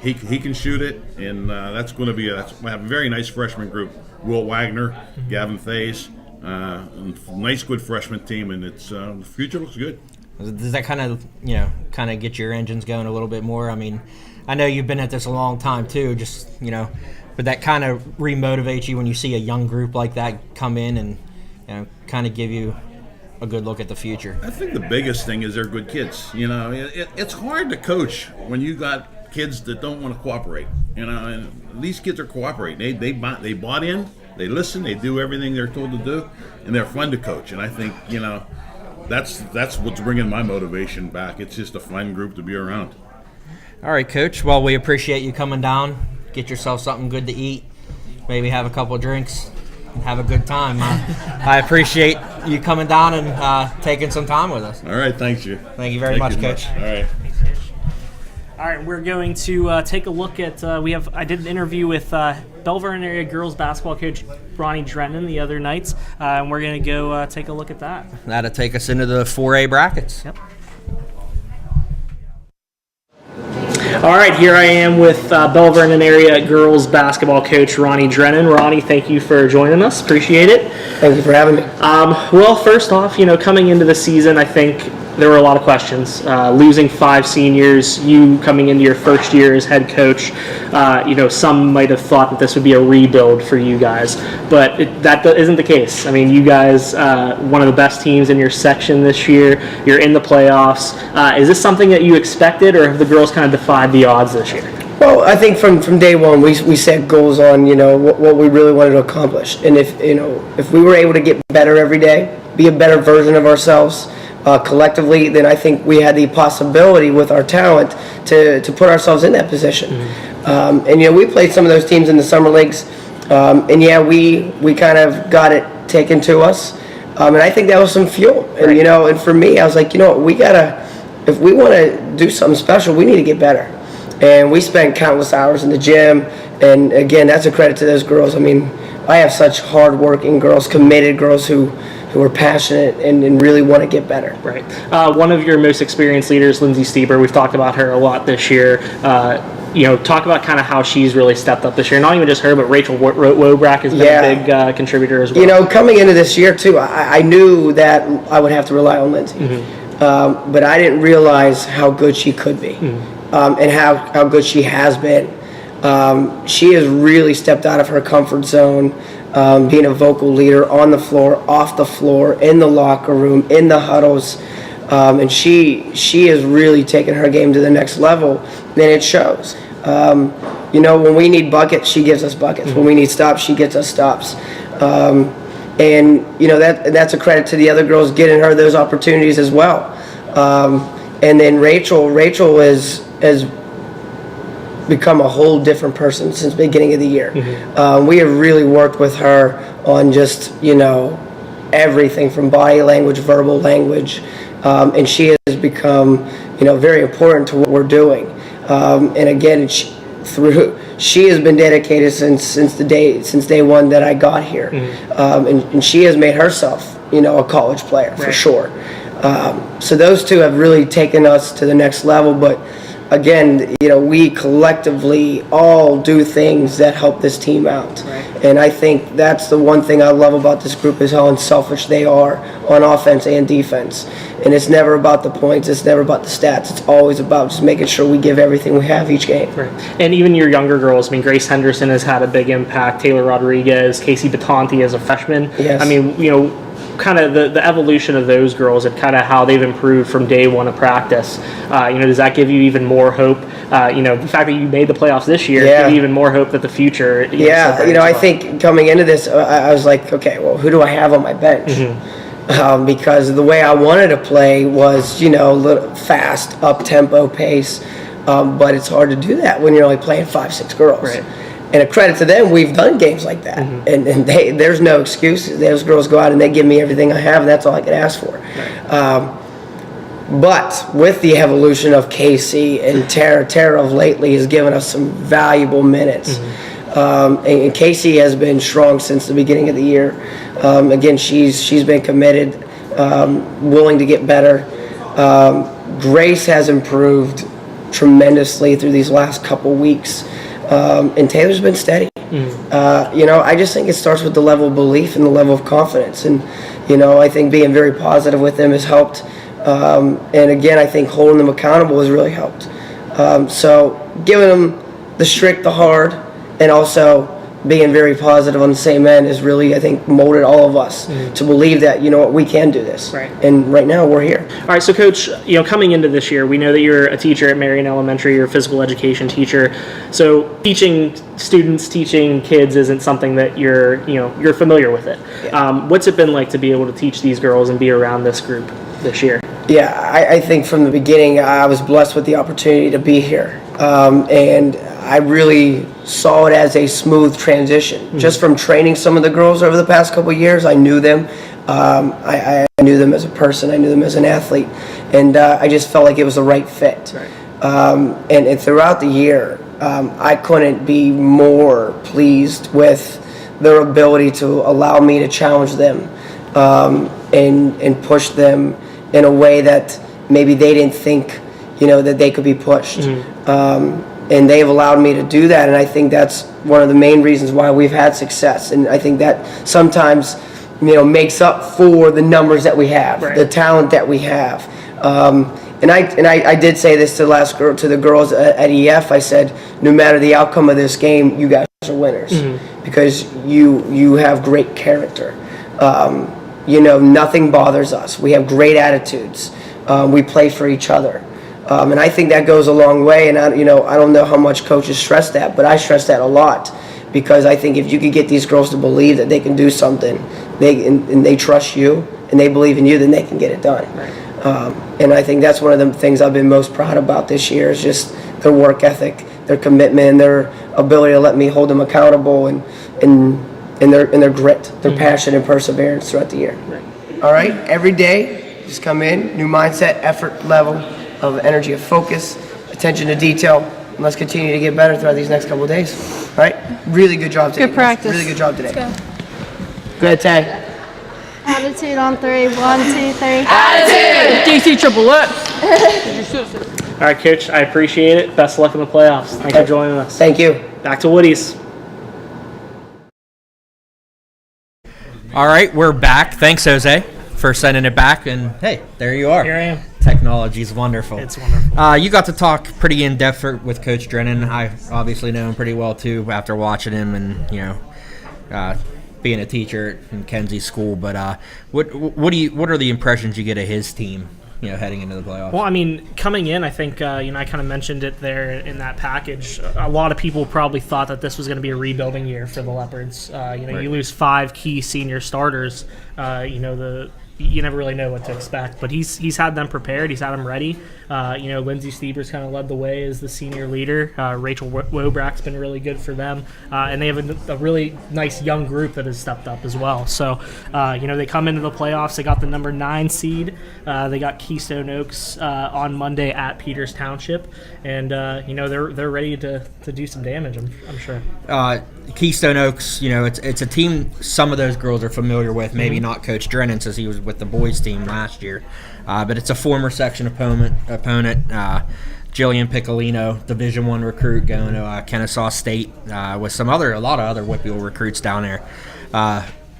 He can shoot it, and that's going to be we have a very nice freshman group. Will Wagner, Gavin Thays, nice good freshman team, and it's the future looks good. Does that kind of get your engines going a little bit more? I mean, I know you've been at this a long time too, but that kind of remotivates you when you see a young group like that come in and kind of give you a good look at the future. I think the biggest thing is they're good kids. It's hard to coach when you got kids that don't want to cooperate. And these kids are cooperating. They bought in. They listen. They do everything they're told to do, and they're fun to coach. And I think that's what's bringing my motivation back. It's just a fun group to be around. All right, Coach. Well, we appreciate you coming down. Get yourself something good to eat. Maybe have a couple of drinks. Have a good time. I appreciate you coming down and taking some time with us. All right, thanks you. Thank you very much, Coach. All right. All right, we're going to take a look at. I did an interview with Belvern area girls basketball coach Ronnie Drennan the other nights, and we're going to go take a look at that. That'll take us into the 4A brackets. Yep. All right, here I am with Belvern area girls basketball coach Ronnie Drennan. Ronnie, thank you for joining us. Appreciate it. Thank you for having me. Well, first off, coming into the season, I think there were a lot of questions. Losing 5 seniors, you coming into your first year as head coach, some might have thought that this would be a rebuild for you guys, but that isn't the case. I mean, you guys, one of the best teams in your section this year. You're in the playoffs. Is this something that you expected, or have the girls kind of defied the odds this year? Well, I think from day one we set goals on what we really wanted to accomplish, and if we were able to get better every day, be a better version of ourselves collectively, then I think we had the possibility with our talent to put ourselves in that position. Mm-hmm. And we played some of those teams in the summer leagues, and we kind of got it taken to us, and I think that was some fuel. And right. And for me, I was like, if we want to do something special, we need to get better. And we spent countless hours in the gym, and again, that's a credit to those girls. I mean, I have such hard-working girls, committed girls who are passionate and really want to get better. Right. One of your most experienced leaders, Lindsay Stieber, we've talked about her a lot this year. Talk about kind of how she's really stepped up this year. Not even just her, but Rachel Wobrack has been a big contributor as well. Coming into this year, too, I knew that I would have to rely on Lindsay. Mm-hmm. But I didn't realize how good she could be. Mm-hmm. And how good she has been. She has really stepped out of her comfort zone, being a vocal leader on the floor, off the floor, in the locker room, in the huddles, and she has really taken her game to the next level, and it shows. When we need buckets, she gives us buckets. Mm-hmm. When we need stops, she gets us stops. And that's a credit to the other girls getting her those opportunities as well. And then Rachel has become a whole different person since the beginning of the year. Mm-hmm. We have really worked with her on just, everything from body language, verbal language, and she has become, very important to what we're doing. And again, she has been dedicated since day one that I got here. Mm-hmm. And she has made herself, a college player for sure. So those two have really taken us to the next level, but again, we collectively all do things that help this team out. Right. And I think that's the one thing I love about this group is how unselfish they are on offense and defense. And it's never about the points, it's never about the stats, it's always about just making sure we give everything we have each game. Right. And even your younger girls, Grace Henderson has had a big impact, Taylor Rodriguez, Casey Batanti as a freshman. Yes. Kind of the evolution of those girls and kind of how they've improved from day one of practice. Does that give you even more hope? The fact that you made the playoffs this year give you even more hope that the future. I think coming into this, I was like, okay, well, who do I have on my bench? Mm-hmm. Because the way I wanted to play was, a little fast, up-tempo pace, but it's hard to do that when you're only playing 5-6 girls. Right. And a credit to them, we've done games like that. Mm-hmm. And there's no excuses. Those girls go out and they give me everything I have, and that's all I could ask for. Right. But with the evolution of Casey and Tara of lately has given us some valuable minutes. Mm-hmm. And Casey has been strong since the beginning of the year. Again, she's been committed, willing to get better. Grace has improved tremendously through these last couple weeks. And Taylor's been steady. I just think it starts with the level of belief and the level of confidence. And, I think being very positive with them has helped. And again, I think holding them accountable has really helped. So giving them the strict, the hard, and also being very positive on the same end is really, I think, molded all of us to believe that, you know what, we can do this. Right. And right now we're here. All right, so Coach, coming into this year, we know that you're a teacher at Marion Elementary, you're a physical education teacher. So teaching students, teaching kids isn't something that you're familiar with it. Yeah. What's it been like to be able to teach these girls and be around this group this year? Yeah, I think from the beginning I was blessed with the opportunity to be here. And I really saw it as a smooth transition. Just from training some of the girls over the past couple of years, I knew them. I knew them as a person. I knew them as an athlete. And I just felt like it was the right fit. Right. And throughout the year, I couldn't be more pleased with their ability to allow me to challenge them and push them in a way that maybe they didn't think, that they could be pushed. And they've allowed me to do that, and I think that's one of the main reasons why we've had success. And I think that sometimes, makes up for the numbers that we have, the talent that we have. And I did say this to the girls at EF. I said, no matter the outcome of this game, you guys are winners because you have great character. Nothing bothers us. We have great attitudes. We play for each other. And I think that goes a long way. And I don't know how much coaches stress that, but I stress that a lot because I think if you could get these girls to believe that they can do something, and they trust you and they believe in you, then they can get it done. Right. And I think that's one of the things I've been most proud about this year is just their work ethic, their commitment, and their ability to let me hold them accountable and their grit, their passion and perseverance throughout the year. Right. All right, every day, just come in, new mindset, effort level, of energy, of focus, attention to detail, and let's continue to get better throughout these next couple of days. All right? Really good job today. Good practice. Really good job today. Let's go ahead, Tay. Attitude on 3. 1, 2, 3. Attitude! DC Triple X! All right, Coach, I appreciate it. Best of luck in the playoffs. Thanks for joining us. Thank you. Back to Woody's. All right, we're back. Thanks, Jose, for sending it back. And, hey, there you are. Here I am. Technology is wonderful. It's wonderful. You got to talk pretty in depth with Coach Drennan. I obviously know him pretty well too after watching him and being a teacher in Kenzie's school. But what are the impressions you get of his team? Heading into the playoffs. Well, I mean, coming in, I think I kind of mentioned it there in that package. A lot of people probably thought that this was going to be a rebuilding year for the Leopards. Right. You lose 5 key senior starters. You never really know what to expect, but he's had them prepared. He's had them ready. Lindsay Stiebers kind of led the way as the senior leader. Rachel Wobrack's been really good for them, and they have a really nice young group that has stepped up as well. So, they come into the playoffs. They got the number 9 seed. They got Keystone Oaks on Monday at Peters Township, and they're ready to do some damage. I'm sure. Keystone Oaks, it's a team some of those girls are familiar with, maybe not Coach Drennan since he was with the boys team last year, but it's a former section opponent, Jillian Piccolino, Division I recruit going to Kennesaw State with a lot of other WPIAL recruits down there.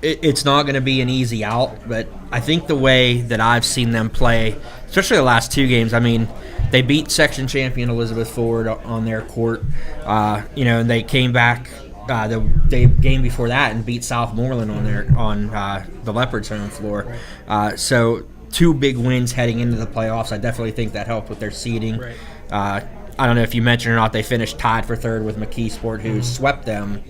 It's not going to be an easy out, but I think the way that I've seen them play, especially the last 2 games, I mean, they beat section champion Elizabeth Ford on their court, and they came back the game before that and beat Southmoreland on the Leopards' home floor. So 2 big wins heading into the playoffs. I definitely think that helped with their seeding. Right. I don't know if you mentioned or not, they finished tied for 3rd with McKeesport, who swept them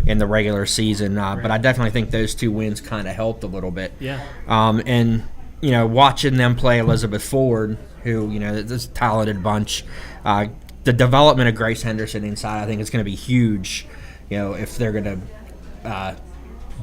in the regular season. But I definitely think those 2 wins kind of helped a little bit. Yeah. And watching them play Elizabeth Ford, who this talented bunch, the development of Grace Henderson inside, I think is going to be huge. If they're going to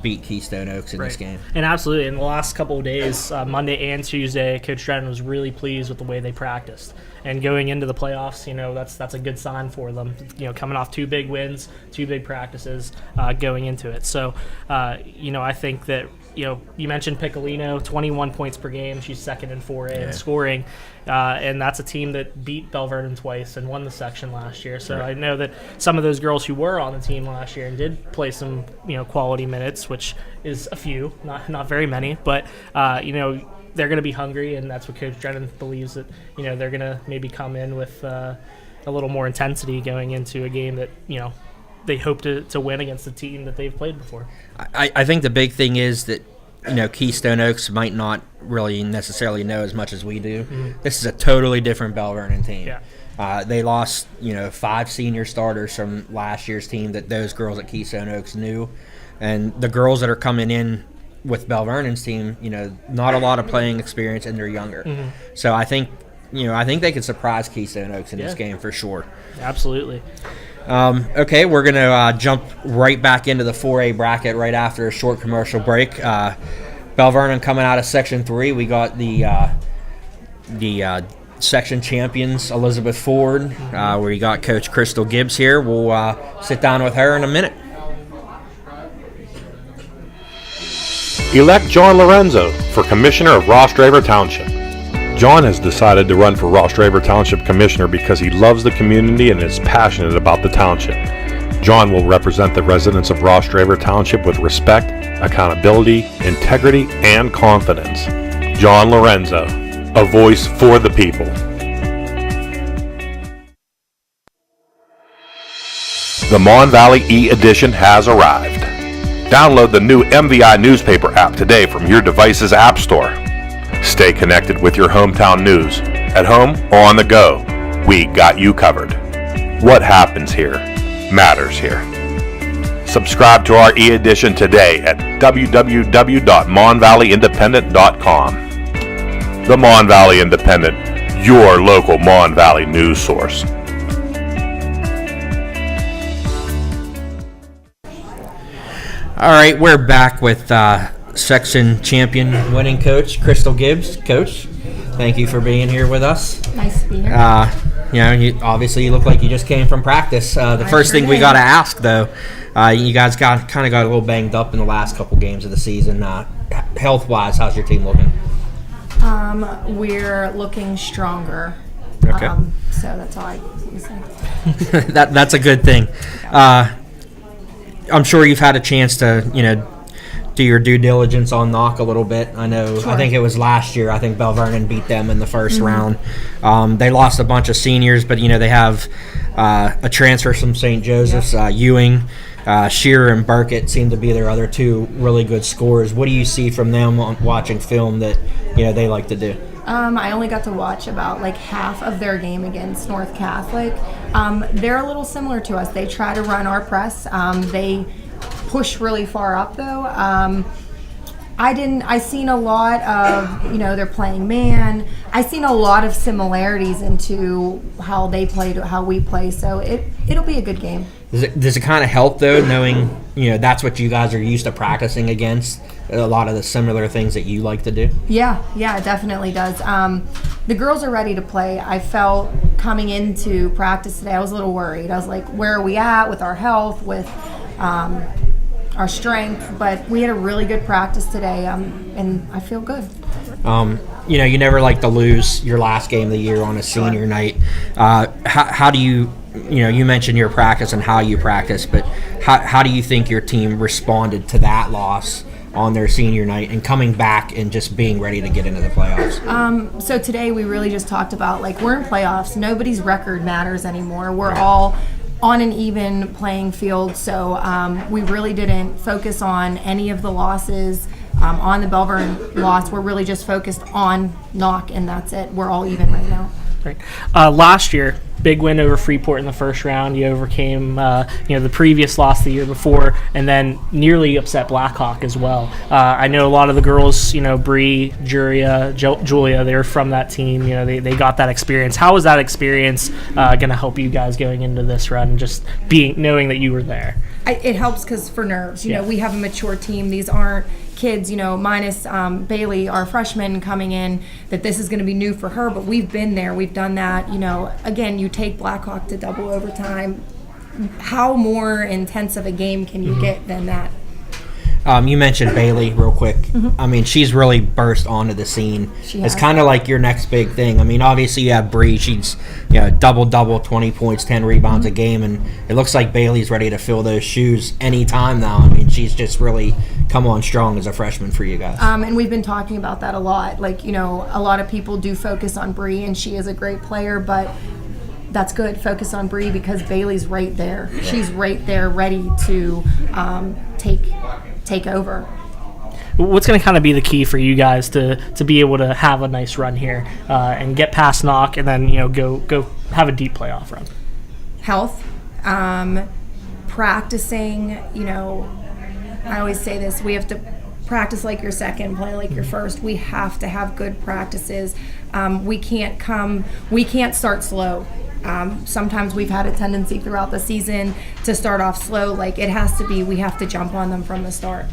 beat Keystone Oaks in this game. And absolutely, in the last couple of days, Monday and Tuesday, Coach Drennan was really pleased with the way they practiced. And going into the playoffs, that's a good sign for them. Coming off 2 big wins, 2 big practices, going into it. So, I think that you mentioned Piccolino, 21 points per game. She's 2nd in 4A in scoring. And that's a team that beat Bell Vernon twice and won the section last year. So I know that some of those girls who were on the team last year and did play some, quality minutes, which is a few, not very many, but, they're going to be hungry, and that's what Coach Drennan believes, that they're going to maybe come in with a little more intensity going into a game that they hope to win against a team that they've played before. I think the big thing is that Keystone Oaks might not really necessarily know as much as we do. Mm-hmm. This is a totally different Bell Vernon team. Yeah. They lost 5 senior starters from last year's team that those girls at Keystone Oaks knew, and the girls that are coming in with Bell Vernon's team, not a lot of playing experience, and they're younger. Mm-hmm. So I think they could surprise Keystone Oaks in this game for sure. Absolutely. Okay, we're going to jump right back into the 4A bracket right after a short commercial break. Bell Vernon coming out of Section 3. We got the section champions, Elizabeth Ford. We got Coach Crystal Gibbs here. We'll sit down with her in a minute. Elect John Lorenzo for Commissioner of Ross Draver Township. John has decided to run for Ross Draver Township Commissioner because he loves the community and is passionate about the township. John will represent the residents of Ross Draver Township with respect, accountability, integrity, and confidence. John Lorenzo, a voice for the people. The Mon Valley e-edition has arrived. Download the new MVI newspaper app today from your device's app store. Stay connected with your hometown news, at home or on the go. We got you covered. What happens here matters here. Subscribe to our e-edition today at www.monvalleyindependent.com. The Mon Valley Independent, your local Mon Valley news source. All right, we're back with section champion winning coach Crystal Gibbs. Coach, thank you for being here with us. Nice to be here. Obviously you look like you just came from practice. The first thing we got to ask, though, you guys got a little banged up in the last couple games of the season. Health-wise, how's your team looking? We're looking stronger. Okay. So that's all I can say. That's a good thing. I'm sure you've had a chance to, do your due diligence on Knock a little bit. I know, Sure. I think it was last year. I think Bell Vernon beat them in the first round. They lost a bunch of seniors, but, they have a transfer from St. Joseph's, Ewing. Shearer and Burkett seem to be their other two really good scorers. What do you see from them on watching film that, they like to do? I only got to watch about half of their game against North Catholic. They're a little similar to us. They try to run our press. They push really far up though. I seen a lot of, they're playing man. I seen a lot of similarities into how they play to how we play. So it'll be a good game. Does it kind of help though, knowing, that's what you guys are used to practicing against? A lot of the similar things that you like to do? Yeah, it definitely does. The girls are ready to play. I felt coming into practice today, I was a little worried. I was like, where are we at with our health, with our strength? But we had a really good practice today, and I feel good. You never like to lose your last game of the year on a senior night. How do you, you mentioned your practice and how you practice, but how do you think your team responded to that loss on their senior night and coming back and just being ready to get into the playoffs? So today we really just talked about, we're in playoffs. Nobody's record matters anymore. We're all on an even playing field. So we really didn't focus on any of the losses. On the Bell Vernon loss, we're really just focused on Knock, and that's it. We're all even right now. Right. Last year, big win over Freeport in the first round. You overcame, the previous loss the year before, and then nearly upset Blackhawk as well. I know a lot of the girls, Bree, Julia, they were from that team. They got that experience. How was that experience going to help you guys going into this run, just knowing that you were there? It helps because for nerves, we have a mature team. These aren't kids, minus Bailey, our freshman coming in, that this is going to be new for her, but we've been there. We've done that. Again, you take Blackhawk to double overtime. How more intense of a game can you get than that? You mentioned Bailey real quick. I mean, she's really burst onto the scene. She It's has. kind of like your next big thing. I mean, obviously you have Bree. She's double, 20 points, 10 rebounds a game, and it looks like Bailey's ready to fill those shoes anytime now. I mean, she's just really come on strong as a freshman for you guys. And we've been talking about that a lot. Like, a lot of people do focus on Bree, and she is a great player, but that's good. Focus on Bree because Bailey's right there. She's right there, ready to take over. What's going to kind of be the key for you guys to be able to have a nice run here and get past knock and then go have a deep playoff run? Health, practicing. I always say this: we have to practice like your second, play like your first. We have to have good practices. We can't start slow. Sometimes we've had a tendency throughout the season to start off slow. Like, it has to be, we have to jump on them from the start.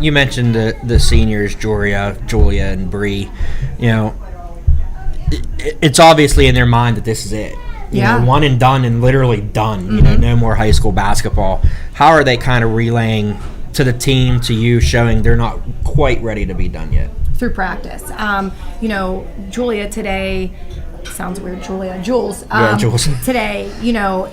You mentioned the seniors, Julia, and Bree. It's obviously in their mind that this is it. One and done, and literally done. No more high school basketball. How are they kind of relaying to the team, to you, showing they're not quite ready to be done yet? Through practice. Julia today, sounds weird, Jules. Jules. Today,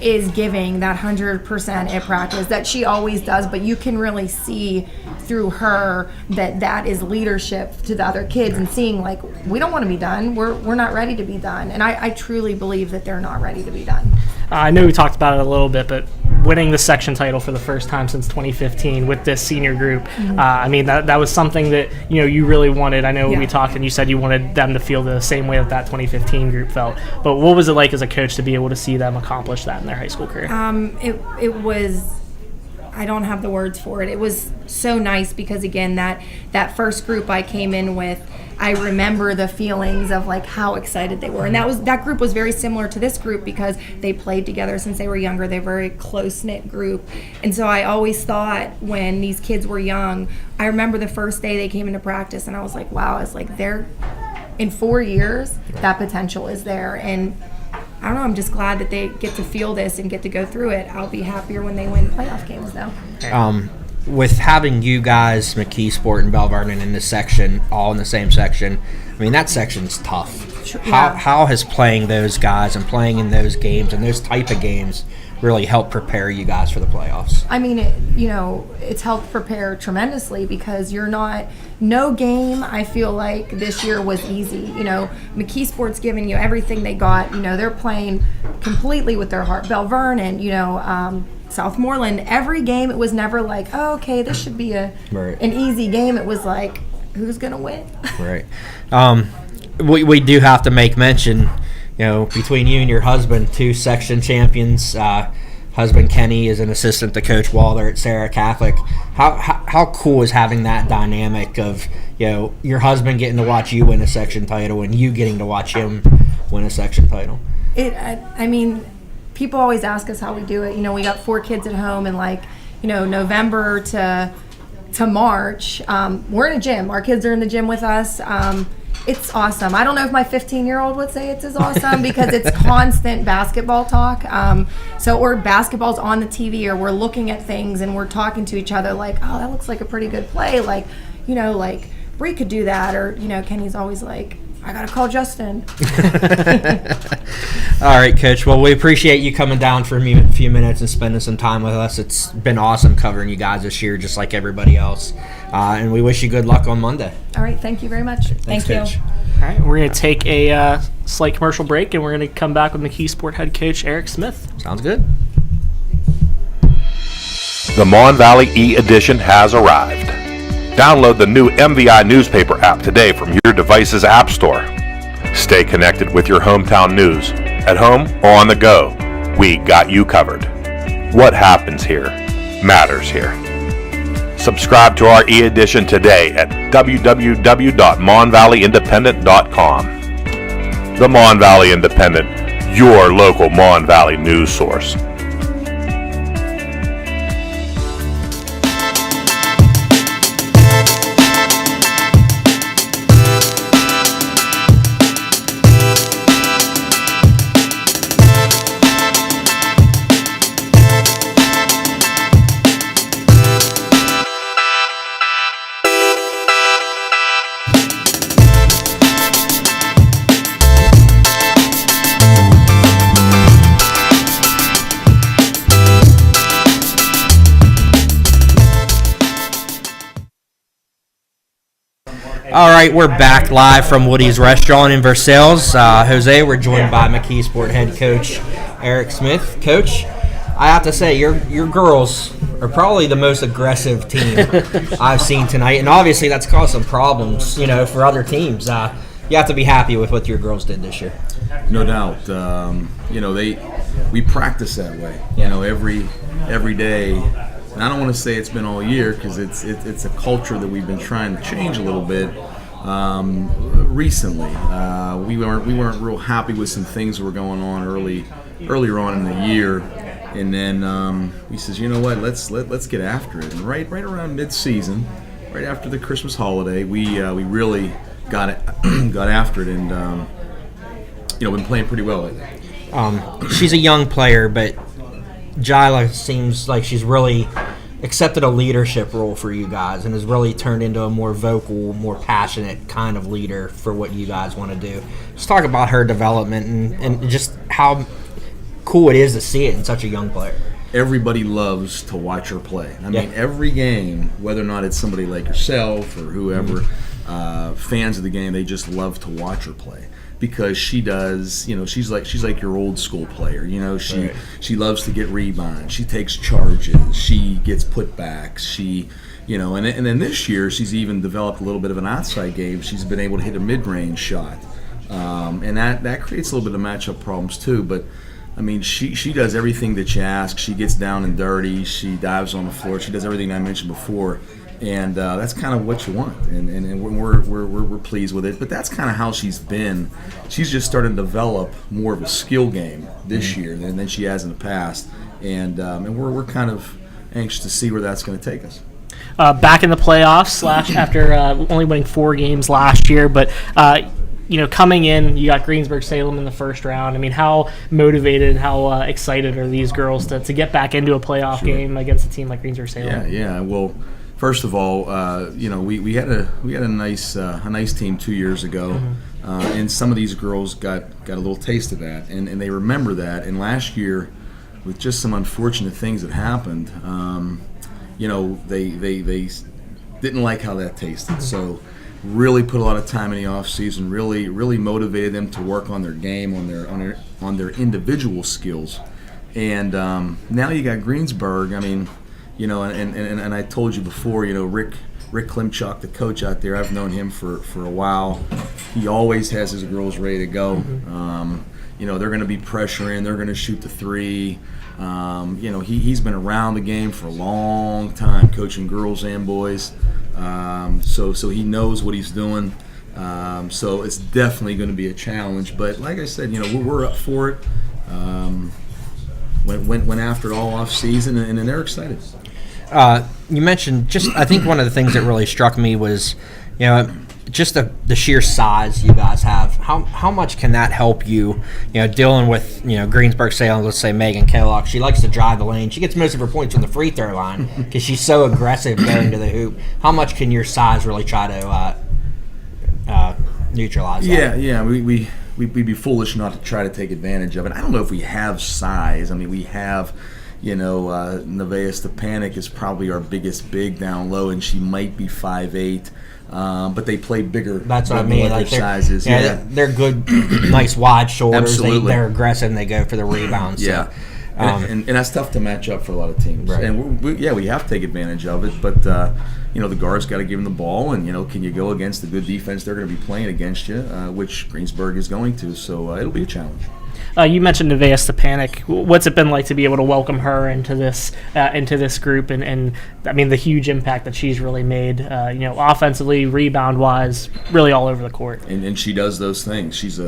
is giving that 100% at practice that she always does, but you can really see through her that is leadership to the other kids and seeing, like, we don't want to be done. We're not ready to be done. And I truly believe that they're not ready to be done. I know we talked about it a little bit, but winning the section title for the first time since 2015 with this senior group, I mean, that was something that, you really wanted. I know we talked and you said you wanted them to feel the same way that 2015 group felt. But what was it like as a coach to be able to see them accomplish that in their high school career? It was, I don't have the words for it. It was so nice because, again, that first group I came in with, I remember the feelings of, like, how excited they were. And that group was very similar to this group because they played together since they were younger. They're a very close-knit group. And so I always thought when these kids were young, I remember the first day they came into practice and I was like, wow, it's like they're, in 4 years, that potential is there. And I don't know, I'm just glad that they get to feel this and get to go through it. I'll be happier when they win playoff games, though. With having you guys, McKeesport and Bell Vernon in this section, all in the same section, I mean, that section's tough. Yeah. How has playing those guys and playing in those games and those type of games really helped prepare you guys for the playoffs? I mean, it's helped prepare tremendously because no game, I feel like, this year was easy. McKeesport's giving you everything they got. They're playing completely with their heart. Bell Vernon, Southmoreland, every game, it was never like, oh, okay, this should be an easy game. It was like, who's going to win? Right. We do have to make mention, between you and your husband, 2 section champions. Husband Kenny is an assistant to Coach Waller at Sarah Catholic. How cool is having that dynamic of, your husband getting to watch you win a section title and you getting to watch him win a section title? I mean, people always ask us how we do it. We got 4 kids at home, and November to March, we're in a gym. Our kids are in the gym with us. It's awesome. I don't know if my 15-year-old would say it's as awesome because it's constant basketball talk. Or basketball's on the TV, or we're looking at things and we're talking to each other like, oh, that looks like a pretty good play. Like, Bree could do that. Or, Kenny's always like, I got to call Justin. All right, Coach. Well, we appreciate you coming down for a few minutes and spending some time with us. It's been awesome covering you guys this year, just like everybody else. And we wish you good luck on Monday. All right. Thank you very much. Thanks, Thank Coach. you. All right, we're going to take a slight commercial break, and we're going to come back with McKeesport head coach Eric Smith. Sounds good. The Mon Valley e-edition has arrived. Download the new MVI newspaper app today from your device's app store. Stay connected with your hometown news, at home or on the go. We got you covered. What happens here matters here. Subscribe to our e-edition today at www.monvalleyindependent.com. The Mon Valley Independent, your local Mon Valley news source. All right, we're back live from Woody's Restaurant in Versailles. Jose, we're joined by McKeesport head coach Eric Smith. Coach, I have to say, your girls are probably the most aggressive team I've seen tonight, and obviously that's caused some problems, for other teams. You have to be happy with what your girls did this year. No doubt. We practice that way. Every day. And I don't want to say it's been all year because it's a culture that we've been trying to change a little bit recently. We weren't real happy with some things that were going on earlier on in the year, and then he says, you know what, let's get after it. And right around mid-season, right after the Christmas holiday, we really got after it, and been playing pretty well lately. She's a young player, but Jyla seems like she's really accepted a leadership role for you guys and has really turned into a more vocal, more passionate kind of leader for what you guys want to do. Just talk about her development and just how cool it is to see it in such a young player. Everybody loves to watch her play. I mean, every game, whether or not it's somebody like yourself or whoever, fans of the game, they just love to watch her play. Because she does, she's like your old school player. She loves to get rebounds. She takes charges. She gets putbacks. And then this year she's even developed a little bit of an outside game. She's been able to hit a mid-range shot, and that creates a little bit of matchup problems too. But I mean, she does everything that you ask. She gets down and dirty. She dives on the floor. She does everything I mentioned before. And that's kind of what you want, and we're pleased with it. But that's kind of how she's been. She's just started to develop more of a skill game this year than she has in the past, and we're kind of anxious to see where that's going to take us. Back in the playoffs after only winning 4 games last year, but coming in, you got Greensburg-Salem in the first round. I mean, how motivated, how excited are these girls to get back into a playoff game against a team like Greensburg-Salem? Yeah. Well, first of all, we had a nice team 2 years ago, and some of these girls got a little taste of that, and they remember that. And last year, with just some unfortunate things that happened, they didn't like how that tasted. So, really put a lot of time in the off season. Really motivated them to work on their game, on their individual skills. And now you got Greensburg. I mean. And I told you before, Rick Klimchuk, the coach out there, I've known him for a while. He always has his girls ready to go. They're going to be pressuring. They're going to shoot the three. He's been around the game for a long time, coaching girls and boys. So he knows what he's doing. So it's definitely going to be a challenge. But like I said, we're up for it. Went after it all off season, and they're excited. You mentioned I think one of the things that really struck me was, just the sheer size you guys have. How much can that help you, dealing with, Greensburg-Salem, let's say Megan Kellogg. She likes to drive the lane. She gets most of her points from the free throw line because she's so aggressive going to the hoop. How much can your size really try to neutralize that? Yeah. We'd be foolish not to try to take advantage of it. I don't know if we have size. I mean, we have, Nevaeh Stepanek is probably our biggest big down low, and she might be 5'8". But they play bigger. That's what I mean. Like sizes. They're good, nice wide shoulders. Absolutely. They're aggressive and they go for the rebounds. Yeah. So, and that's tough to match up for a lot of teams. Right. And we have to take advantage of it, but the guards got to give them the ball, and can you go against the good defense they're going to be playing against you, which Greensburg is going to. So it'll be a challenge. You mentioned Nevaeh Stepanek. What's it been like to be able to welcome her into this group, and I mean the huge impact that she's really made, offensively, rebound wise, really all over the court. And she does those things. She's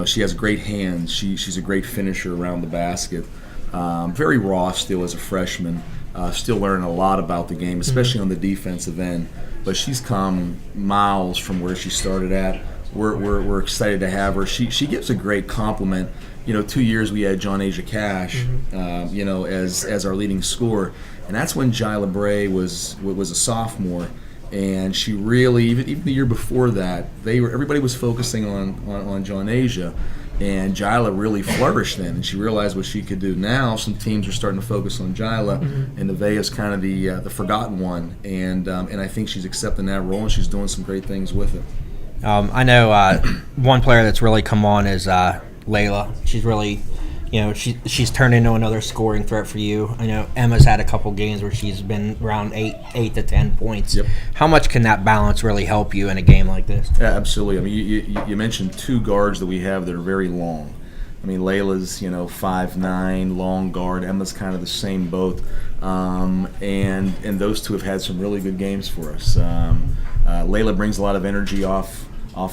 she has great hands. She's a great finisher around the basket. Very raw still as a freshman. Still learning a lot about the game, especially on the defensive end. But she's come miles from where she started at. We're excited to have her. She gives a great compliment. 2 years we had John Asia Cash, as our leading scorer, and that's when Jyla Bray was a sophomore, and she really even the year before that everybody was focusing on John Asia, And Jyla really flourished then, and she realized what she could do. Now some teams are starting to focus on Jyla, and Nevaeh's kind of the forgotten one, and I think she's accepting that role, and she's doing some great things with it. I know one player that's really come on is Layla. She's really, she's turned into another scoring threat for you. I know Emma's had a couple games where she's been around 8 to 10 points. Yep. How much can that balance really help you in a game like this? Yeah, absolutely. I mean, you mentioned two guards that we have that are very long. I mean, Layla's 5'9", long guard. Emma's kind of the same boat, and those two have had some really good games for us. Layla brings a lot of energy off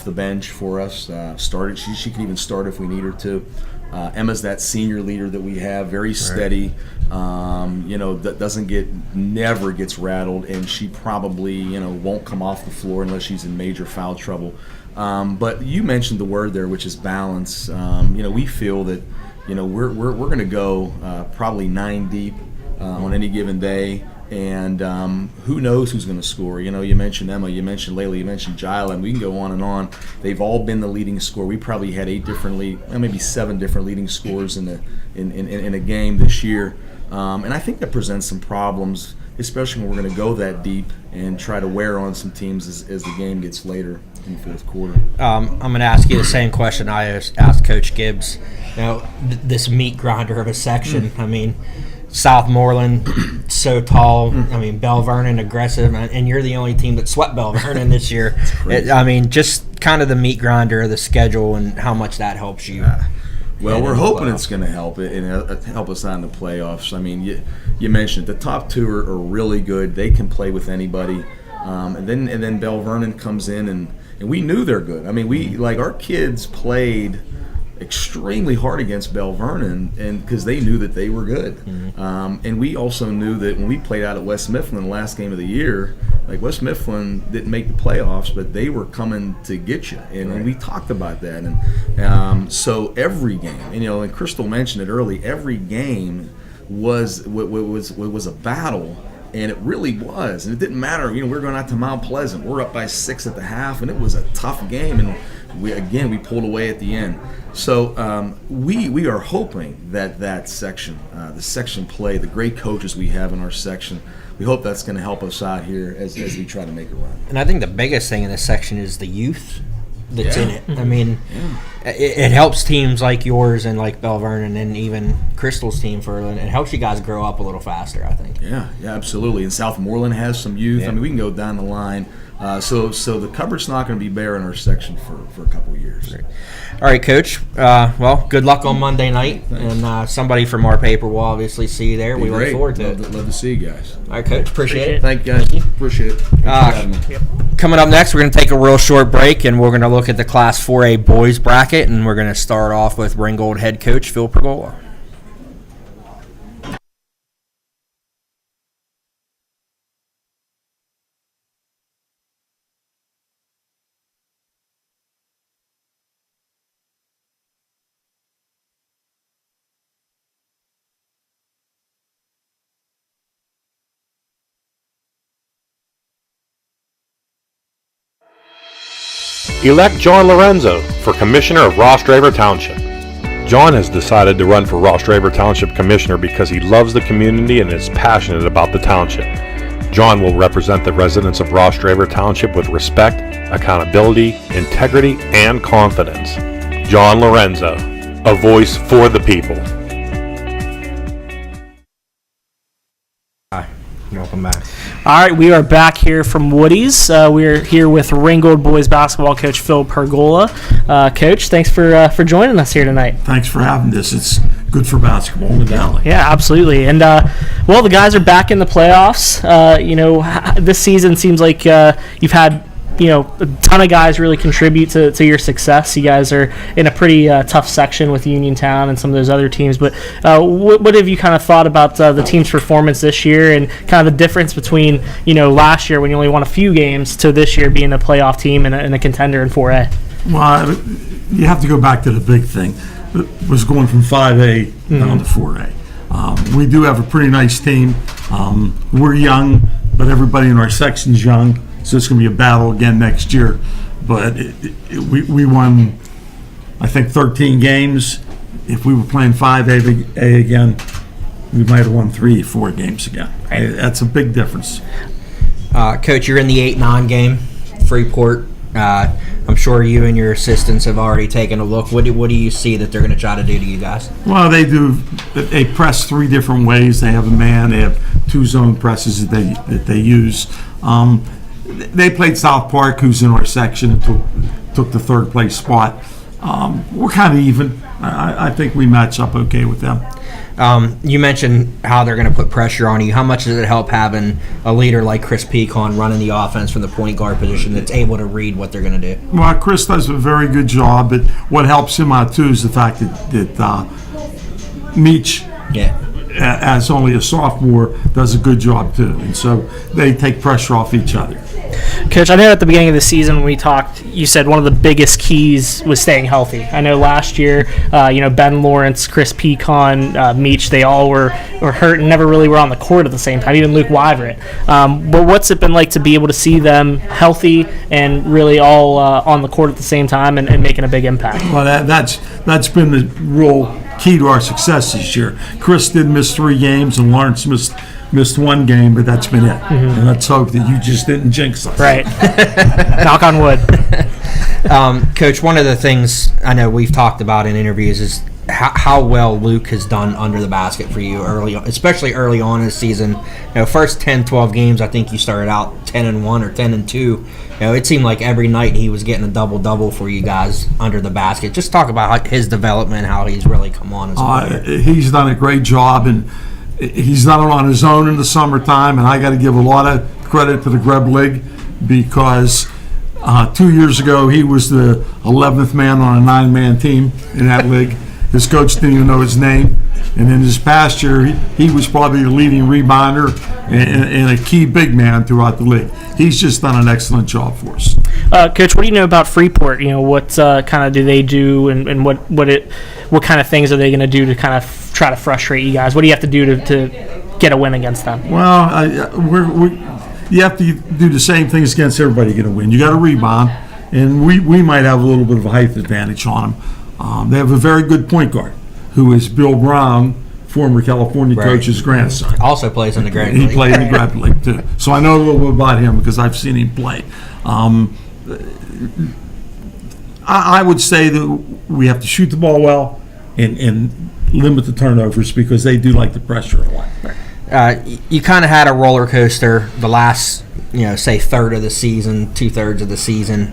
the bench for us. She can even start if we need her to. Emma's that senior leader that we have, very steady. That never gets rattled, and she probably won't come off the floor unless she's in major foul trouble. But you mentioned the word there, which is balance. We feel that we're going to go probably 9 deep on any given day. And who knows who's going to score? You mentioned Emma, you mentioned Layla, you mentioned Jyla, and we can go on and on. They've all been the leading scorer. We probably had 7 different leading scorers in a game this year. And I think that presents some problems, especially when we're going to go that deep and try to wear on some teams as the game gets later in the fourth quarter. I'm going to ask you the same question I asked Coach Gibbs. This meat grinder of a section. I mean, Southmoreland, so tall. I mean, Bell Vernon, aggressive, and you're the only team that swept Bell Vernon this year. Just kind of the meat grinder of the schedule and how much that helps you. Well, we're hoping it's going to help and help us out in the playoffs. I mean, you mentioned it. The top two are really good. They can play with anybody. And then Bell Vernon comes in, and we knew they're good. I mean, our kids played extremely hard against Bell Vernon, and because they knew that they were good. And we also knew that when we played out at West Mifflin the last game of the year, West Mifflin didn't make the playoffs, but they were coming to get you, and we talked about that. And so every game, and Crystal mentioned it early, every game was a battle. And it really was, and it didn't matter. We're going out to Mount Pleasant. We're up by 6 at the half, and it was a tough game. And we pulled away at the end. So we are hoping that section, the section play, the great coaches we have in our section, we hope that's going to help us out here as we try to make a run. And I think the biggest thing in this section is the youth that's in it. I mean, it helps teams like yours and like Bell Vernon and even Crystal's team it helps you guys grow up a little faster, I think. Yeah, absolutely. And Southmoreland has some youth. I mean, we can go down the line. So the cupboard's not going to be bare in our section for a couple of years. Great. All right, Coach. Well, good luck on Monday night. Thanks. And somebody from our paper will obviously see you there. We look forward to it. Love to see you guys. All right, Coach. Appreciate it. Thank you, guys. Appreciate it. Thanks for having me. Coming up next, we're going to take a real short break, and we're going to look at the Class 4A boys bracket, and we're going to start off with Ringgold head coach Phil Pergola. Elect John Lorenzo for Commissioner of Ross Draver Township. John has decided to run for Ross Draver Township Commissioner because he loves the community and is passionate about the township. John will represent the residents of Ross Draver Township with respect, accountability, integrity, and confidence. John Lorenzo, a voice for the people. Hi, welcome back. All right, we are back here from Woody's. We're here with Ringgold boys basketball coach Phil Pergola. Coach, thanks for joining us here tonight. Thanks for having this. It's good for basketball in the Valley. Yeah, absolutely. And well, the guys are back in the playoffs. This season seems like you've had a ton of guys really contribute to your success. You guys are in a pretty tough section with Uniontown and some of those other teams. But what have you kind of thought about the team's performance this year and kind of the difference between last year when you only won a few games to this year being a playoff team and a contender in 4A? Well, you have to go back to the big thing. It was going from 5A down to 4A. We do have a pretty nice team. We're young, but everybody in our section's young. So it's going to be a battle again next year. But we won I think 13 games. If we were playing 5A again, we might have won 3-4 games again. Right. That's a big difference. Coach, you're in the 8-9 game, Freeport. I'm sure you and your assistants have already taken a look. What do you see that they're going to try to do to you guys? Well, they press 3 different ways. They have a man. They have 2 zone presses that they use. They played South Park, who's in our section, and took the 3rd place spot. We're kind of even. I think we match up okay with them. You mentioned how they're going to put pressure on you. How much does it help having a leader like Chris Pecan running the offense from the point guard position that's able to read what they're going to do? Well, Chris does a very good job, but what helps him out too is the fact that Meach, as only a sophomore, does a good job too, and so they take pressure off each other. Coach, I know at the beginning of the season when we talked, you said one of the biggest keys was staying healthy. I know last year, Ben Lawrence, Chris Pecan, Meach, they all were hurt and never really were on the court at the same time, even Luke Wyvert. But what's it been like to be able to see them healthy and really all on the court at the same time and making a big impact? Well, that's been the real key to our success this year. Chris did miss 3 games and Lawrence missed 1 game, but that's been it. And let's hope that you just didn't jinx us. Right. Knock on wood. Coach, one of the things I know we've talked about in interviews is how well Luke has done under the basket for you early on, especially early on in the season. First 10, 12 games, I think you started out 10-1 or 10-2. It seemed like every night he was getting a double-double for you guys under the basket. Just talk about his development, how he's really come on as a player. He's done a great job, and he's done it on his own in the summertime, and I got to give a lot of credit to the Greb League because 2 years ago he was the 11th man on a 9-man team in that league. His coach didn't even know his name. And in this past year, he was probably the leading rebounder and a key big man throughout the league. He's just done an excellent job for us. Coach, what do you know about Freeport? What kind of do they do, and what kind of things are they going to do to kind of try to frustrate you guys? What do you have to do to get a win against them? Well, you have to do the same things against everybody to get a win. You got to rebound, and we might have a little bit of a height advantage on them. They have a very good point guard, who is Bill Brown, former California coach's grandson. Also plays in the Grad League. He played in the Grad League too. So I know a little bit about him because I've seen him play. I would say that we have to shoot the ball well and limit the turnovers because they do like the pressure a lot. You kind of had a roller coaster the last, say, third of the season, 2/3 of the season.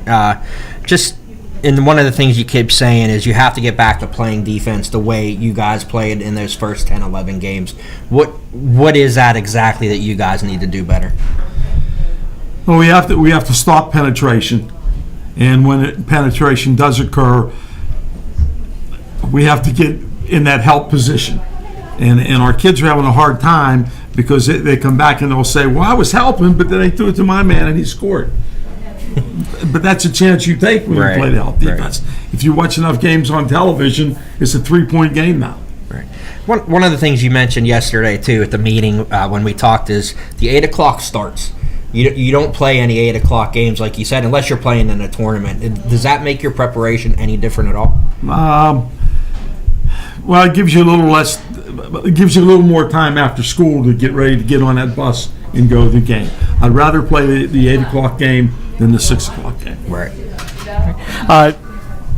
And one of the things you keep saying is you have to get back to playing defense the way you guys played in those first 10, 11 games. What is that exactly that you guys need to do better? Well, we have to stop penetration, and when penetration does occur, we have to get in that help position. And our kids are having a hard time because they come back and they'll say, well, I was helping, but then they threw it to my man and he scored. But that's a chance you take when you play the help defense. If you watch enough games on television, it's a 3-point game now. Right. One of the things you mentioned yesterday, too, at the meeting when we talked is the 8 o'clock starts. You don't play any 8 o'clock games, like you said, unless you're playing in a tournament. Does that make your preparation any different at all? Well, it gives you a little less. It gives you a little more time after school to get ready to get on that bus and go to the game. I'd rather play the 8 o'clock game than the 6 o'clock game. Right.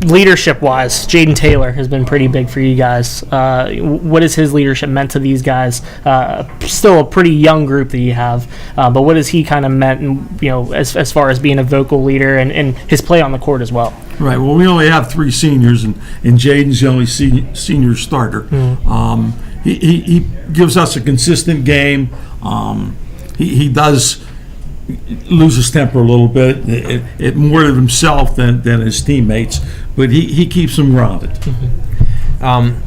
Leadership-wise, Jaden Taylor has been pretty big for you guys. What has his leadership meant to these guys? Still a pretty young group that you have, but what has he kind of meant, as far as being a vocal leader and his play on the court as well? Right. Well, we only have 3 seniors, and Jaden's the only senior starter. Mm-hmm. He gives us a consistent game. He does lose his temper a little bit, it more of himself than his teammates, but he keeps them grounded. Mm-hmm.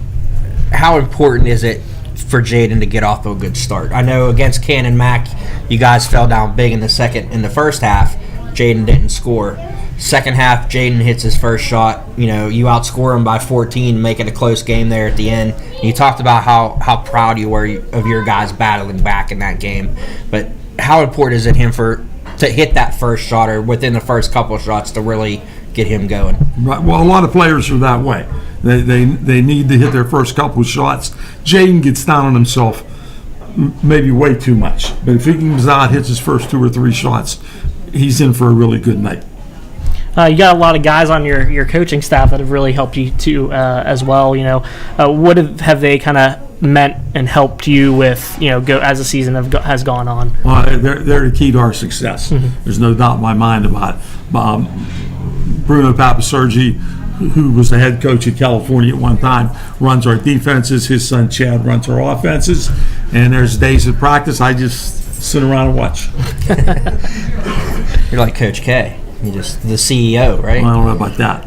How important is it for Jaden to get off to a good start? I know against Cannon Mac, you guys fell down big in the first half. Jaden didn't score. Second half, Jaden hits his first shot. You outscore him by 14, make it a close game there at the end. You talked about how proud you were of your guys battling back in that game, but how important is it to hit that first shot or within the first couple of shots to really get him going. Right. Well, a lot of players are that way. They need to hit their first couple of shots. Jaden gets down on himself maybe way too much. But if he comes out, hits his first 2 or 3 shots, he's in for a really good night. You got a lot of guys on your coaching staff that have really helped you too as well. What have they kind of meant and helped you with go as the season has gone on? They're the key to our success. Mm-hmm. There's no doubt in my mind about it. Bruno Papasergi, who was the head coach at California at one time, runs our defenses. His son Chad runs our offenses. And there's days of practice I just sit around and watch. You're like Coach K. You're just the CEO, right? I don't know about that.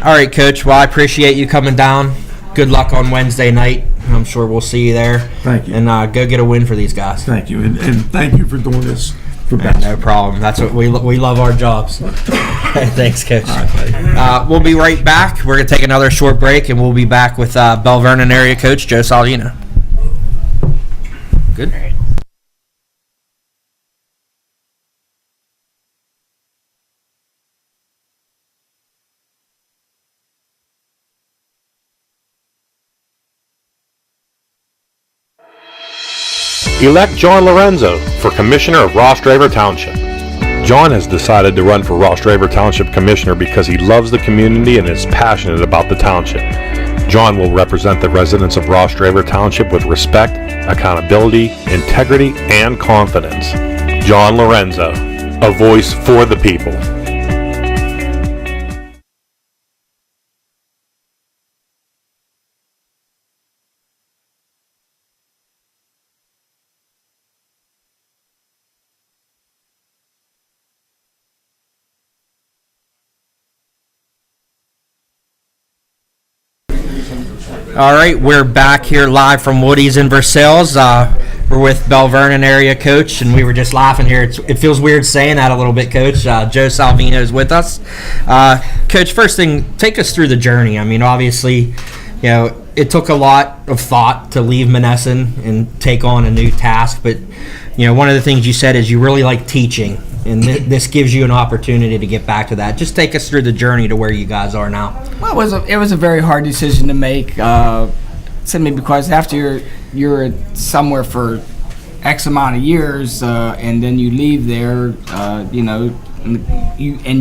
All right, Coach. Well, I appreciate you coming down. Good luck on Wednesday night. I'm sure we'll see you there. Thank you. And go get a win for these guys. Thank you. And thank you for doing this for Beth. No problem. That's what we love our jobs. Thanks, Coach. All right, we'll be right back. We're going to take another short break, and we'll be back with Bell Vernon area coach Joe Salvino. Good. Elect John Lorenzo for Commissioner of Ross Draver Township. John has decided to run for Ross Draver Township Commissioner because he loves the community and is passionate about the township. John will represent the residents of Ross Draver Township with respect, accountability, integrity, and confidence. John Lorenzo, a voice for the people. All right, we're back here live from Woody's in Versailles. We're with Bell Vernon area coach, and we were just laughing here. It feels weird saying that a little bit, Coach. Joe Salvino is with us. Coach, first thing, take us through the journey. I mean, obviously, it took a lot of thought to leave Monessen and take on a new task, but one of the things you said is you really like teaching, and this gives you an opportunity to get back to that. Just take us through the journey to where you guys are now. Well, it was a very hard decision to make, simply because after you're somewhere for X amount of years, and then you leave there, and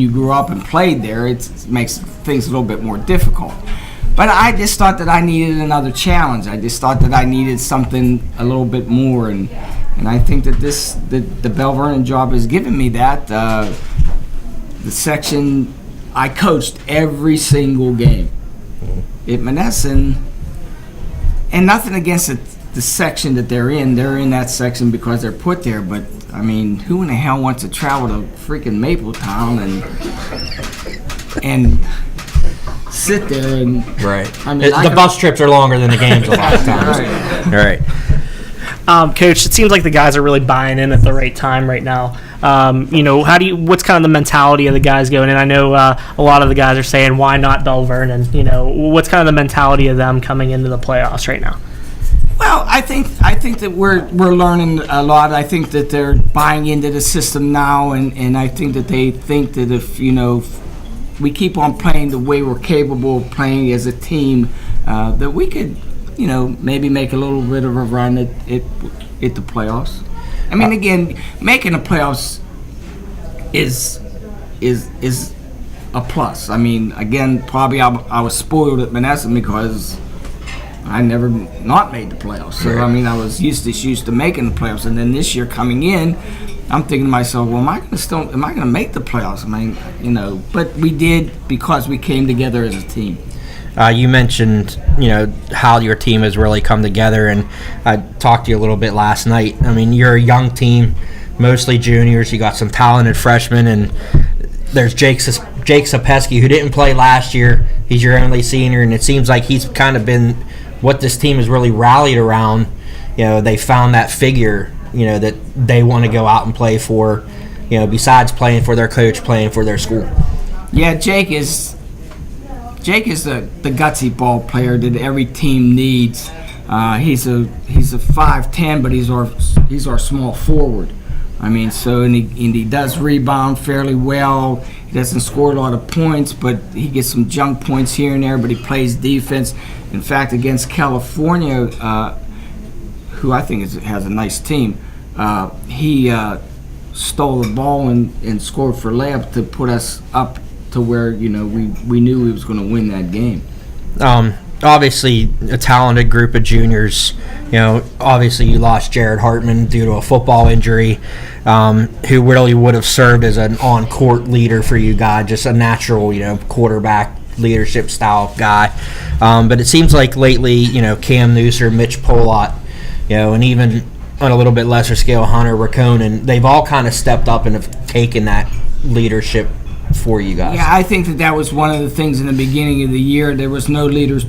you grew up and played there, it makes things a little bit more difficult. But I just thought that I needed another challenge. I just thought that I needed something a little bit more, and I think that the Bell Vernon job has given me that. The section, I coached every single game at Monessen, and nothing against the section that they're in. They're in that section because they're put there, but I mean, who in the hell wants to travel to freaking Mapletown and sit there and right? I mean, the bus trips are longer than the games a lot of times. All right. Coach, it seems like the guys are really buying in at the right time right now. What's kind of the mentality of the guys going in? I know a lot of the guys are saying, why not Bell Vernon? What's kind of the mentality of them coming into the playoffs right now? Well, I think that we're learning a lot. I think that they're buying into the system now, and I think that they think that if we keep on playing the way we're capable of playing as a team, that we could maybe make a little bit of a run at the playoffs. I mean, again, making the playoffs is a plus. I mean, again, probably I was spoiled at Monessen because I never not made the playoffs. So I mean, I was used to making the playoffs, and then this year coming in, I'm thinking to myself, well, am I going to make the playoffs? I mean, but we did because we came together as a team. You mentioned, how your team has really come together, and I talked to you a little bit last night. I mean, you're a young team, mostly juniors. You got some talented freshmen, and there's Jake Sapesky, who didn't play last year. He's your only senior, and it seems like he's kind of been what this team has really rallied around. They found that figure, that they want to go out and play for, besides playing for their coach, playing for their school. Yeah, Jake is the gutsy ball player that every team needs. He's a 5'10", but he's our small forward. I mean, so and he does rebound fairly well. He doesn't score a lot of points, but he gets some junk points here and there. But he plays defense. In fact, against California, who I think has a nice team, he stole the ball and scored for layup to put us up to where we knew he was going to win that game. Obviously, a talented group of juniors. Obviously you lost Jared Hartman due to a football injury, who really would have served as an on-court leader for you guys, just a natural, quarterback leadership style guy. But it seems like lately, Cam Newser, Mitch Polott, and even on a little bit lesser scale, Hunter Rakonen, they've all kind of stepped up and have taken that leadership for you guys. Yeah, I think that was one of the things in the beginning of the year. There was no leaders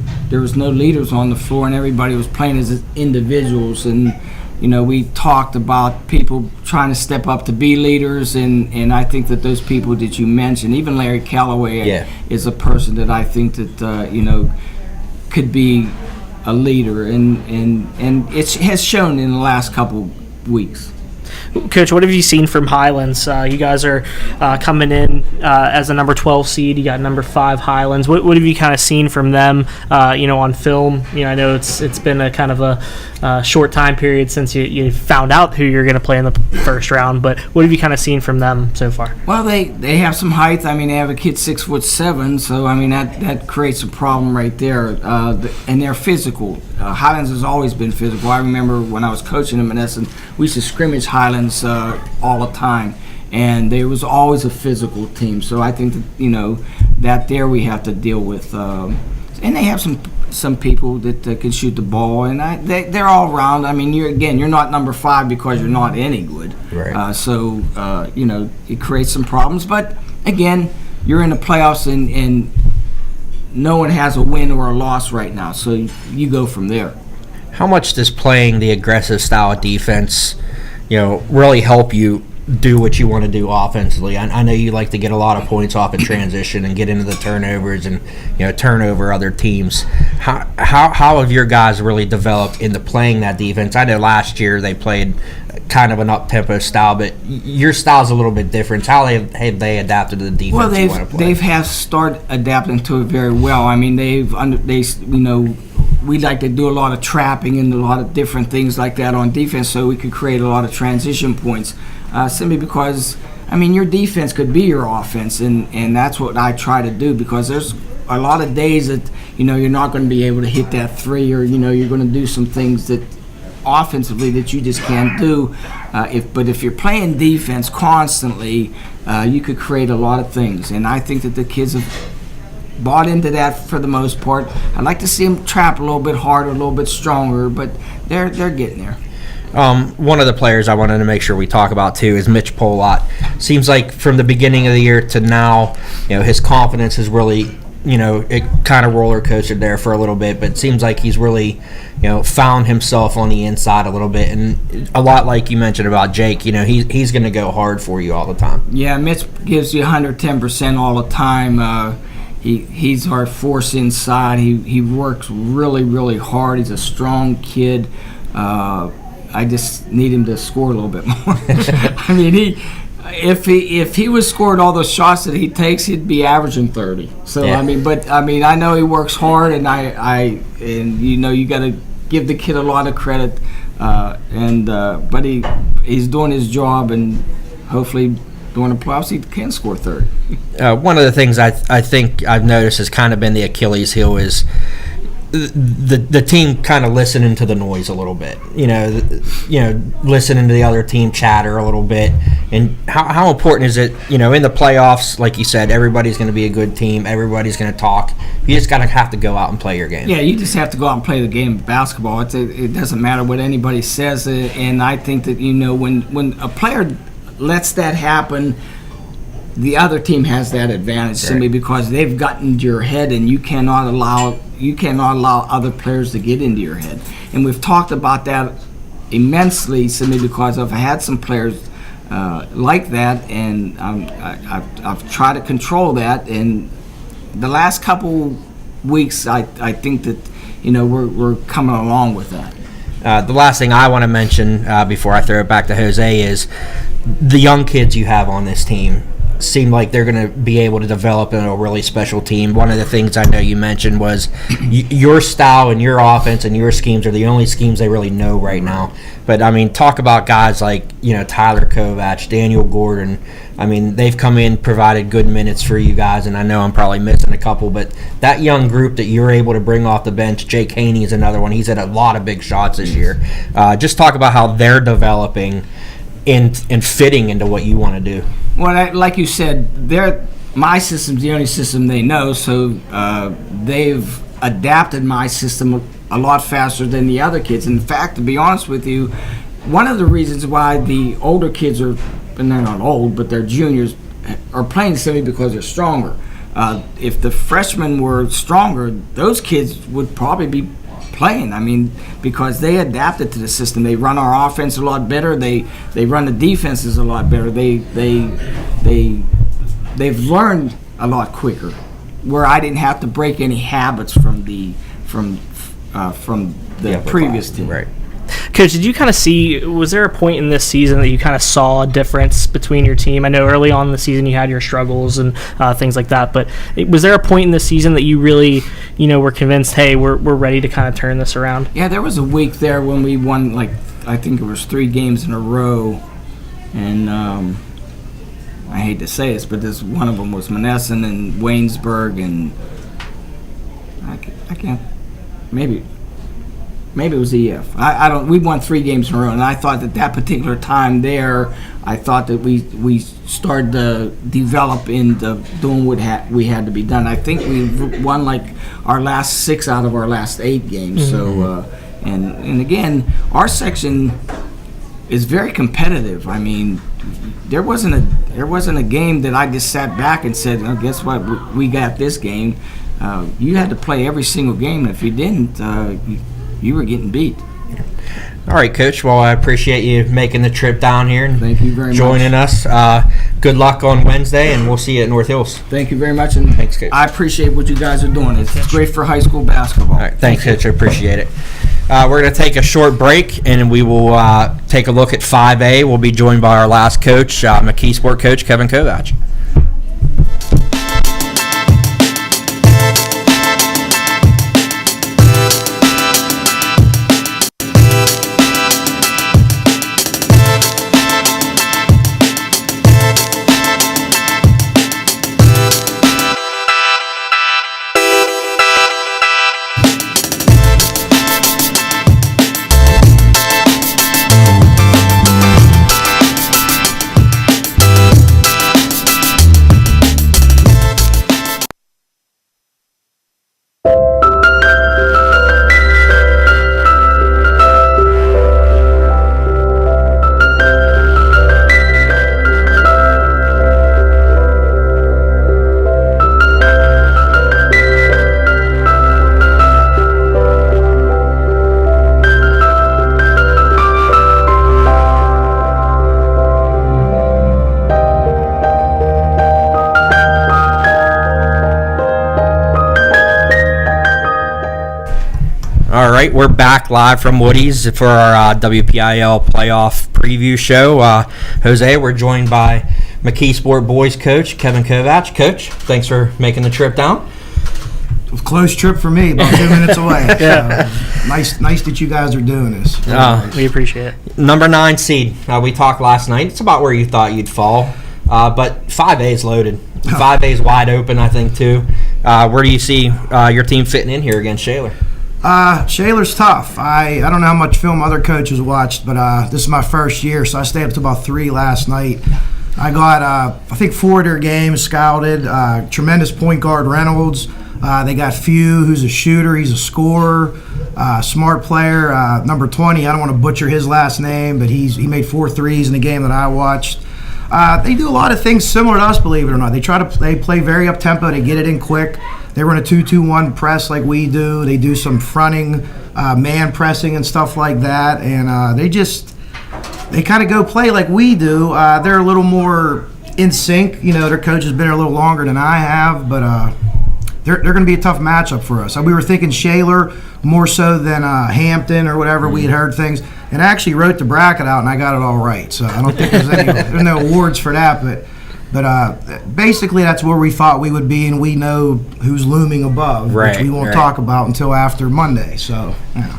on the floor, and everybody was playing as individuals. And we talked about people trying to step up to be leaders, and I think that those people that you mentioned, even Larry Callaway, is a person that I think that could be a leader, and it has shown in the last couple weeks. Coach, what have you seen from Highlands? You guys are coming in as a number 12 seed. You got number 5 Highlands. What have you kind of seen from them, on film? I know it's been a kind of a short time period since you found out who you're going to play in the first round. But what have you kind of seen from them so far? Well, they have some height. I mean, they have a kid 6'7", so I mean that creates a problem right there. And they're physical. Highlands has always been physical. I remember when I was coaching them in Essen, we used to scrimmage Highlands all the time, and there was always a physical team. So I think that that there we have to deal with, and they have some people that can shoot the ball, and they're all around. I mean, you're not number 5 because you're not any good. Right. So it creates some problems, but again, you're in the playoffs, and no one has a win or a loss right now, so you go from there. How much does playing the aggressive style of defense, really help you do what you want to do offensively? I know you like to get a lot of points off in transition and get into the turnovers and turn over other teams. How have your guys really developed into playing that defense? I know last year they played kind of an up-tempo style, but your style's a little bit different. How have they adapted to the defense you want to play? They have started adapting to it very well. I mean, we like to do a lot of trapping and a lot of different things like that on defense, so we could create a lot of transition points. Simply because, I mean, your defense could be your offense, and that's what I try to do, because there's a lot of days that you're not going to be able to hit that 3, or you're going to do some things that offensively that you just can't do. But if you're playing defense constantly, you could create a lot of things, and I think that the kids have bought into that for the most part. I'd like to see them trap a little bit harder, a little bit stronger, but they're getting there. One of the players I wanted to make sure we talk about too is Mitch Polott. Seems like from the beginning of the year to now, his confidence has really, it kind of roller coasted there for a little bit, but it seems like he's really, found himself on the inside a little bit, and a lot like you mentioned about Jake, he's going to go hard for you all the time. Yeah, Mitch gives you 110% all the time. He's our force inside. He works really, really hard. He's a strong kid. I just need him to score a little bit more. I mean, if he was scoring all those shots that he takes, he'd be averaging 30. So yeah. I know he works hard, and you got to give the kid a lot of credit. But he's doing his job, and hopefully during the playoffs he can score 30. One of the things I think I've noticed has kind of been the Achilles heel is the team kind of listening to the noise a little bit, listening to the other team chatter a little bit. And how important is it, in the playoffs, like you said, everybody's going to be a good team, everybody's going to talk. You just have to go out and play your game. Yeah, you just have to go out and play the game of basketball. It doesn't matter what anybody says, and I think that when a player lets that happen, the other team has that advantage, simply because they've gotten into your head, and you cannot allow other players to get into your head. And we've talked about that immensely, simply because I've had some players like that, and I've tried to control that. And the last couple weeks, I think that we're coming along with that. The last thing I want to mention before I throw it back to Jose is the young kids you have on this team seem like they're going to be able to develop in a really special team. One of the things I know you mentioned was your style and your offense and your schemes are the only schemes they really know right now. But, I mean, talk about guys like, Tyler Kovac, Daniel Gordon. I mean, they've come in, provided good minutes for you guys, and I know I'm probably missing a couple, but that young group that you're able to bring off the bench, Jake Haney is another one. He's had a lot of big shots this year. Just talk about how they're developing and fitting into what you want to do. Well, like you said, my system's the only system they know, so they've adapted my system a lot faster than the other kids. In fact, to be honest with you, one of the reasons why the older kids are, and they're not old, but they're juniors, are playing simply because they're stronger. If the freshmen were stronger, those kids would probably be playing. I mean, because they adapted to the system. They run our offense a lot better. They run the defenses a lot better. They've learned a lot quicker, where I didn't have to break any habits from the previous team. Right. Coach, did you kind of see, was there a point in this season that you kind of saw a difference between your team? I know early on in the season you had your struggles and things like that, but was there a point in the season that you really, were convinced, hey, we're ready to kind of turn this around? Yeah, there was a week there when we won, I think it was 3 games in a row, and I hate to say this, but one of them was Monessen and Waynesburg, and I can't, maybe it was EF. I don't. We won 3 games in a row, and I thought that particular time there, I thought that we started to develop into doing what we had to be done. I think we won our last 6 out of our last 8 games. Mm-hmm. So, and again, our section is very competitive. I mean, there wasn't a game that I just sat back and said, oh, guess what, we got this game. You had to play every single game, and if you didn't, you were getting beat. All right, Coach. Well, I appreciate you making the trip down here and thank you very much. Joining us. Good luck on Wednesday, and we'll see you at North Hills. Thank you very much, and thanks, Coach. I appreciate what you guys are doing. It's great for high school basketball. All right, thanks, Coach. I appreciate it. We're going to take a short break, and we will take a look at 5A. We'll be joined by our last coach, McKeesport coach Kevin Kovac. All right, we're back live from Woody's for our WPIAL playoff preview show. Jose, we're joined by McKeesport boys coach Kevin Kovac. Coach, thanks for making the trip down. Close trip for me, about 2 minutes away. Yeah. So, nice that you guys are doing this. We appreciate it. Number 9 seed. We talked last night. It's about where you thought you'd fall, but 5A is loaded. 5A is wide open, I think, too. Where do you see your team fitting in here against Shaler? Shaler's tough. I don't know how much film other coaches watched, but this is my first year, so I stayed up to about 3 last night. I got, I think, 4 of their games scouted. Tremendous point guard Reynolds. They got Few, who's a shooter. He's a scorer, smart player. Number 20, I don't want to butcher his last name, but he made 4 threes in the game that I watched. They do a lot of things similar to us, believe it or not. They play very up-tempo. They get it in quick. They run a 2-2-1 press like we do. They do some fronting, man pressing and stuff like that. And they kind of go play like we do. They're a little more in sync. You know, their coach has been here a little longer than I have. But they're going to be a tough matchup for us. We were thinking Shaler more so than Hampton or whatever. We had heard things, and I actually wrote the bracket out, and I got it all right. So I don't think there's no awards for that, but basically that's where we thought we would be, and we know who's looming above, which we won't talk about until after Monday. So, yeah.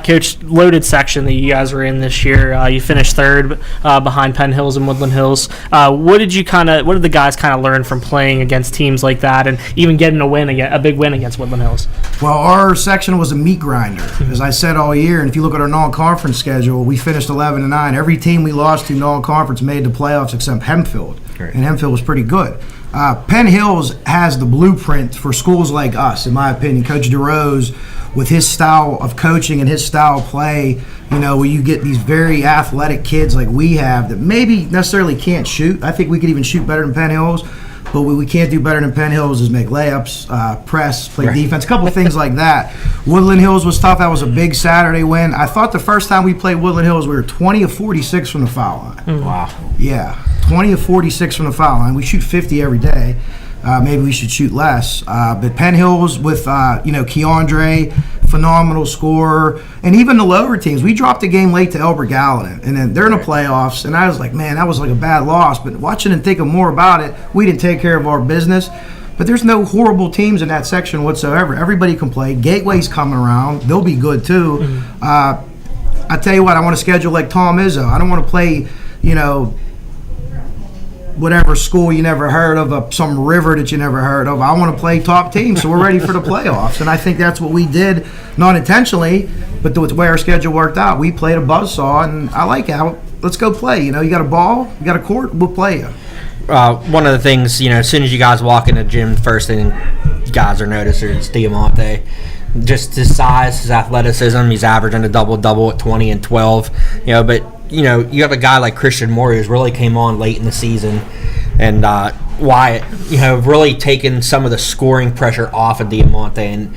Coach, loaded section that you guys were in this year. You finished third behind Penn Hills and Woodland Hills. What did the guys kind of learn from playing against teams like that, and even getting a big win against Woodland Hills? Well, our section was a meat grinder, as I said all year. And if you look at our non-conference schedule, we finished 11-9. Every team we lost to non-conference made the playoffs except Hempfield, and Hempfield was pretty good. Penn Hills has the blueprint for schools like us, in my opinion. Coach DeRose, with his style of coaching and his style of play, where you get these very athletic kids like we have that maybe necessarily can't shoot. I think we could even shoot better than Penn Hills, but what we can't do better than Penn Hills is make layups, press, play defense, a couple of things like that. Woodland Hills was tough. That was a big Saturday win. I thought the first time we played Woodland Hills, we were 20 of 46 from the foul line. Wow. Yeah, 20 of 46 from the foul line. We shoot 50 every day. Maybe we should shoot less. But Penn Hills with, Keandre, phenomenal scorer. And even the lower teams, we dropped a game late to Elbert Gallatin. And then they're in the playoffs. And I was like, man, that was like a bad loss. But watching and thinking more about it, we didn't take care of our business. But there's no horrible teams in that section whatsoever. Everybody can play. Gateway's coming around. They'll be good, too. I tell you what, I want to schedule like Tom Izzo. I don't want to play, whatever school you never heard of, some river that you never heard of. I want to play top teams, so we're ready for the playoffs. And I think that's what we did, not intentionally, but the way our schedule worked out. We played a buzzsaw, and I like it. Let's go play. You got a ball, you got a court, we'll play you. One of the things, as soon as you guys walk in the gym, first thing you guys are noticing is Diamante. Just his size, his athleticism. He's averaging a double-double at 20 and 12. But you have a guy like Christian Moore who's really came on late in the season, and Wyatt, really taken some of the scoring pressure off of Diamante, and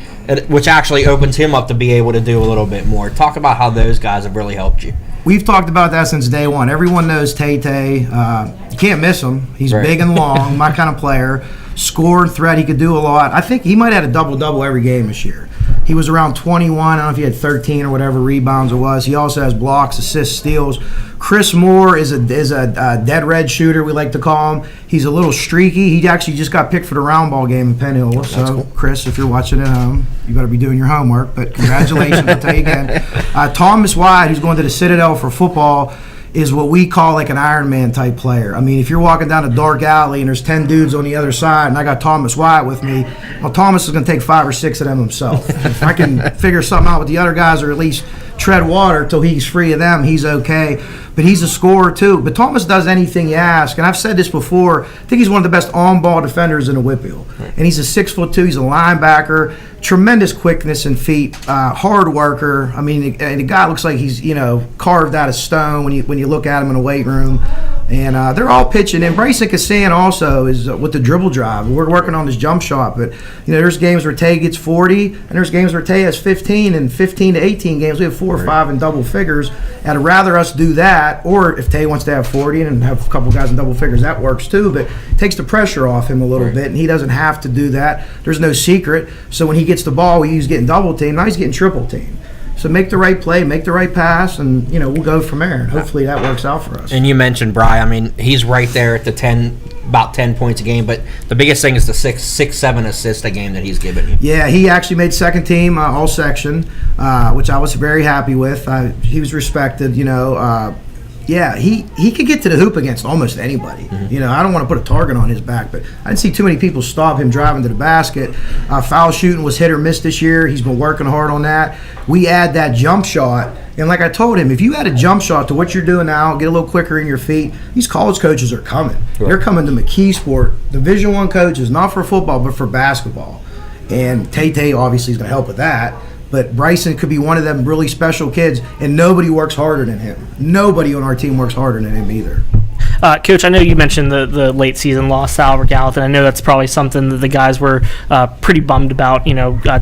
which actually opens him up to be able to do a little bit more. Talk about how those guys have really helped you. We've talked about that since day one. Everyone knows Tay-Tay. You can't miss him. He's big and long, my kind of player. Score, threat, he could do a lot. I think he might have had a double-double every game this year. He was around 21. I don't know if he had 13 or whatever rebounds it was. He also has blocks, assists, steals. Chris Moore is a dead red shooter, we like to call him. He's a little streaky. He actually just got picked for the round ball game in Penn Hill. So, cool. Chris, if you're watching at home, you better be doing your homework. But congratulations, I'll tell you again. Thomas Wyatt, who's going to the Citadel for football, is what we call like an Iron Man type player. I mean, if you're walking down a dark alley and there's 10 dudes on the other side and I got Thomas Wyatt with me, well, Thomas is going to take 5 or 6 of them himself. If I can figure something out with the other guys, or at least tread water till he's free of them, he's okay. But he's a scorer too. But Thomas does anything you ask. And I've said this before, I think he's one of the best on-ball defenders in the WPIAL. And he's a 6'2", he's a linebacker, tremendous quickness and feet, hard worker. I mean, the guy looks like he's, carved out of stone when you look at him in a weight room. And they're all pitching. And Bryson Kassan also is with the dribble drive. We're working on this jump shot. But, there's games where Tay gets 40, and there's games where Tay has 15, and 15 to 18 games. We have 4 or 5 in double figures. I'd rather us do that, or if Tay wants to have 40 and have a couple guys in double figures, that works too. But it takes the pressure off him a little bit, and he doesn't have to do that. There's no secret. So when he gets the ball, he's getting double teamed. Now he's getting triple teamed. So make the right play, make the right pass, and we'll go from there. And hopefully that works out for us. And you mentioned Bry. I mean, he's right there at the 10, about 10 points a game. But the biggest thing is the 6-7 assists a game that he's given you. Yeah, he actually made second team all section, which I was very happy with. He was respected. Yeah, he could get to the hoop against almost anybody. Mm-hmm. I don't want to put a target on his back, but I didn't see too many people stop him driving to the basket. Foul shooting was hit or miss this year. He's been working hard on that. We add that jump shot, and like I told him, if you add a jump shot to what you're doing now, get a little quicker in your feet, these college coaches are coming. Right. They're coming to McKeesport, Division I coaches, not for football, but for basketball. And Tay-Tay obviously is going to help with that. But Bryson could be one of them really special kids, and nobody works harder than him. Nobody on our team works harder than him either. Coach, I know you mentioned the late season loss to Albert Gallatin. I know that's probably something that the guys were pretty bummed about,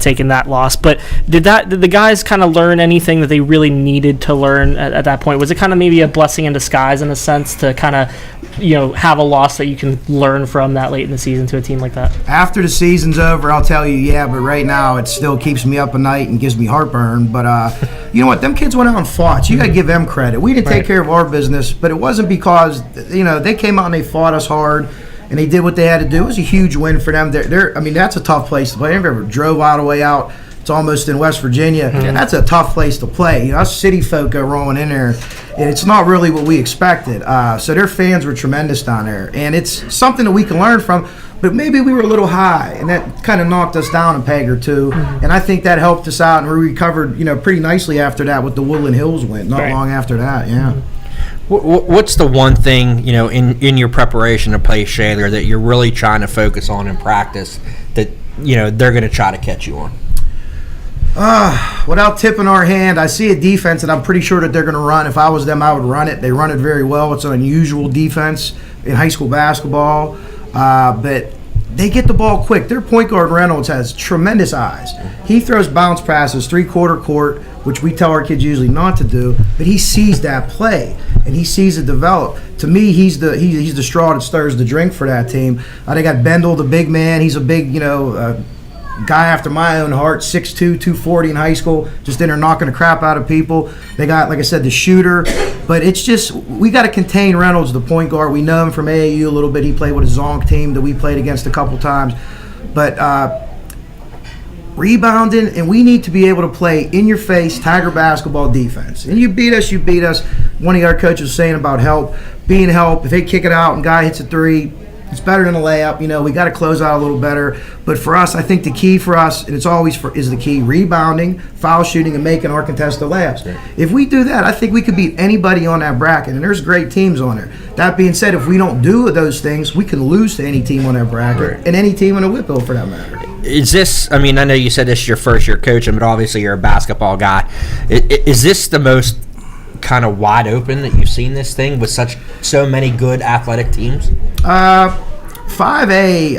taking that loss. But did the guys kind of learn anything that they really needed to learn at that point? Was it kind of maybe a blessing in disguise in a sense to kind of have a loss that you can learn from that late in the season to a team like that? After the season's over, I'll tell you, yeah, but right now it still keeps me up at night and gives me heartburn. But you know what? Them kids went out and fought. So you got to give them credit. We didn't take care of our business, but it wasn't because, they came out and they fought us hard and they did what they had to do. It was a huge win for them. That's a tough place to play. I've ever drove all the way out. It's almost in West Virginia. That's a tough place to play. Us city folk go rolling in there, and it's not really what we expected. So their fans were tremendous down there, and it's something that we can learn from. But maybe we were a little high, and that kind of knocked us down a peg or two. And I think that helped us out, and we recovered, pretty nicely after that with the Woodland Hills win. Not long after that, yeah. What's the one thing, in your preparation to play Shaler that you're really trying to focus on in practice that, they're going to try to catch you on? Without tipping our hand, I see a defense that I'm pretty sure that they're going to run. If I was them, I would run it. They run it very well. It's an unusual defense in high school basketball, but they get the ball quick. Their point guard, Reynolds, has tremendous eyes. He throws bounce passes, three-quarter court, which we tell our kids usually not to do, but he sees that play, and he sees it develop. To me, he's the straw that stirs the drink for that team. They got Bendel, the big man. He's a big, guy after my own heart, 6'2", 240 in high school, just in there knocking the crap out of people. They got, like I said, the shooter. But it's just, we got to contain Reynolds, the point guard. We know him from AAU a little bit. He played with a Zonk team that we played against a couple times. But rebounding, and we need to be able to play in-your-face Tiger basketball defense. And you beat us, you beat us. One of our coaches was saying about help, being help. If they kick it out and guy hits a three, it's better than a layup. We got to close out a little better. But for us, I think the key for us, and it's always is the key, rebounding, foul shooting, and making our contested layups. Right. If we do that, I think we could beat anybody on that bracket, and there's great teams on there. That being said, if we don't do those things, we can lose to any team on that bracket, and any team in a WPIAL for that matter. Is this, I know you said this is your first year coaching, but obviously you're a basketball guy. Is this the most kind of wide open that you've seen this thing with so many good athletic teams? 5A,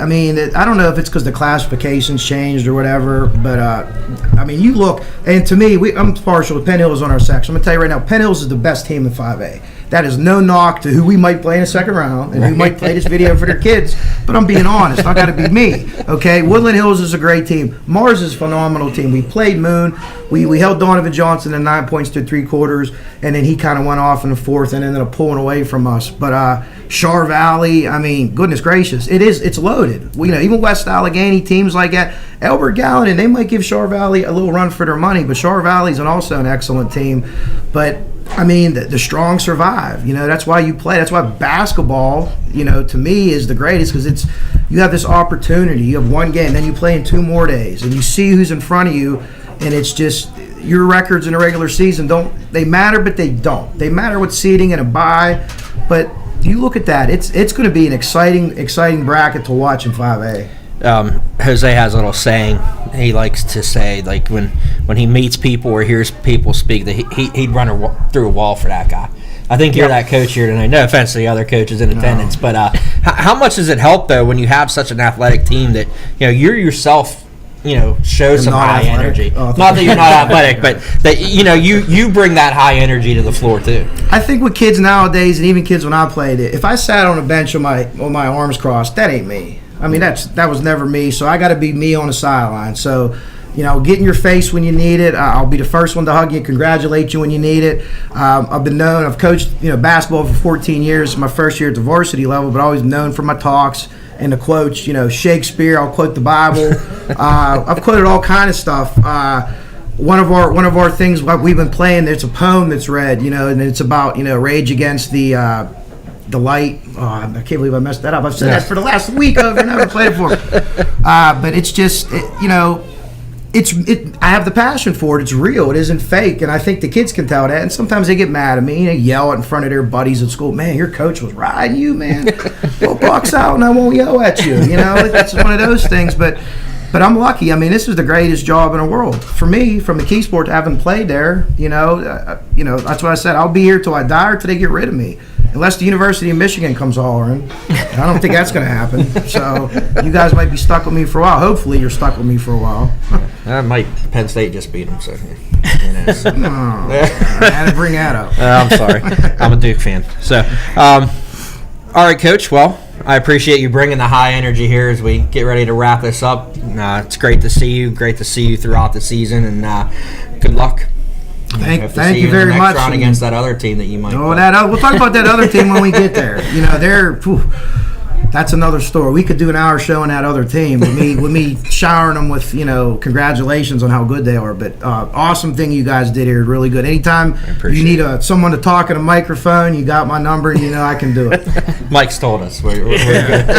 I don't know if it's because the classifications changed or whatever, but you look, and to me, I'm partial to Penn Hills on our section. I'm gonna tell you right now, Penn Hills is the best team in 5A. That is no knock to who we might play in the second round and who might play this video for their kids, but I'm being honest. Not got to be me, okay? Woodland Hills is a great team. Mars is a phenomenal team. We played Moon. We held Donovan Johnson in 9 points through three quarters, and then he kind of went off in the fourth and ended up pulling away from us. But Shar Valley, goodness gracious, it's loaded. Even West Allegheny teams like that, Elbert Gallatin, they might give Shar Valley a little run for their money, but Shar Valley's also an excellent team. But the strong survive. That's why you play. That's why basketball, to me is the greatest, because you have this opportunity. You have one game, then you play in 2 more days, and you see who's in front of you, and it's just your records in a regular season they matter, but they don't. They matter with seeding and a bye, but you look at that. It's going to be an exciting bracket to watch in 5A. Jose has a little saying he likes to say, like when he meets people or hears people speak, that he'd run through a wall for that guy. I think you're that coach here tonight. No offense to the other coaches in attendance, but how much does it help though when you have such an athletic team that you're yourself show some high energy? Not that you're not athletic, but that you bring that high energy to the floor too. I think with kids nowadays, and even kids when I played it, if I sat on a bench with my arms crossed, that ain't me. That was never me, so I got to be me on the sideline. So, get in your face when you need it. I'll be the first one to hug you, congratulate you when you need it. I've coached basketball for 14 years. It's my first year at the varsity level, but always known for my talks and the quotes. Shakespeare, I'll quote the Bible. I've quoted all kind of stuff. One of our things we've been playing, there's a poem that's read, and it's about rage against the light. Oh, I can't believe I messed that up. I've said that for the last week. I've never played it for. But it's just, I have the passion for it. It's real. It isn't fake. And I think the kids can tell that. And sometimes they get mad at me and yell in front of their buddies at school. Man, your coach was riding you, man. Go box out and I won't yell at you. It's one of those things. But I'm lucky. This is the greatest job in the world. For me, from the Key Sport, having played there, that's what I said. I'll be here till I die or till they get rid of me. Unless the University of Michigan comes hollering. I don't think that's going to happen. So you guys might be stuck with me for a while. Hopefully you're stuck with me for a while. Penn State just beat them, so I had to bring that up. I'm sorry. I'm a Duke fan. So All right, Coach. Well, I appreciate you bringing the high energy here as we get ready to wrap this up. It's great to see you. Great to see you throughout the season, and good luck. Thank you very much. Round against that other team that you might. Oh, we'll talk about that other team when we get there. You know, that's another story. We could do an hour show on that other team with me showering them with, congratulations on how good they are. But awesome thing you guys did here, really good. Anytime you need someone to talk in a microphone, you got my number. I can do it. Mike's told us we're good.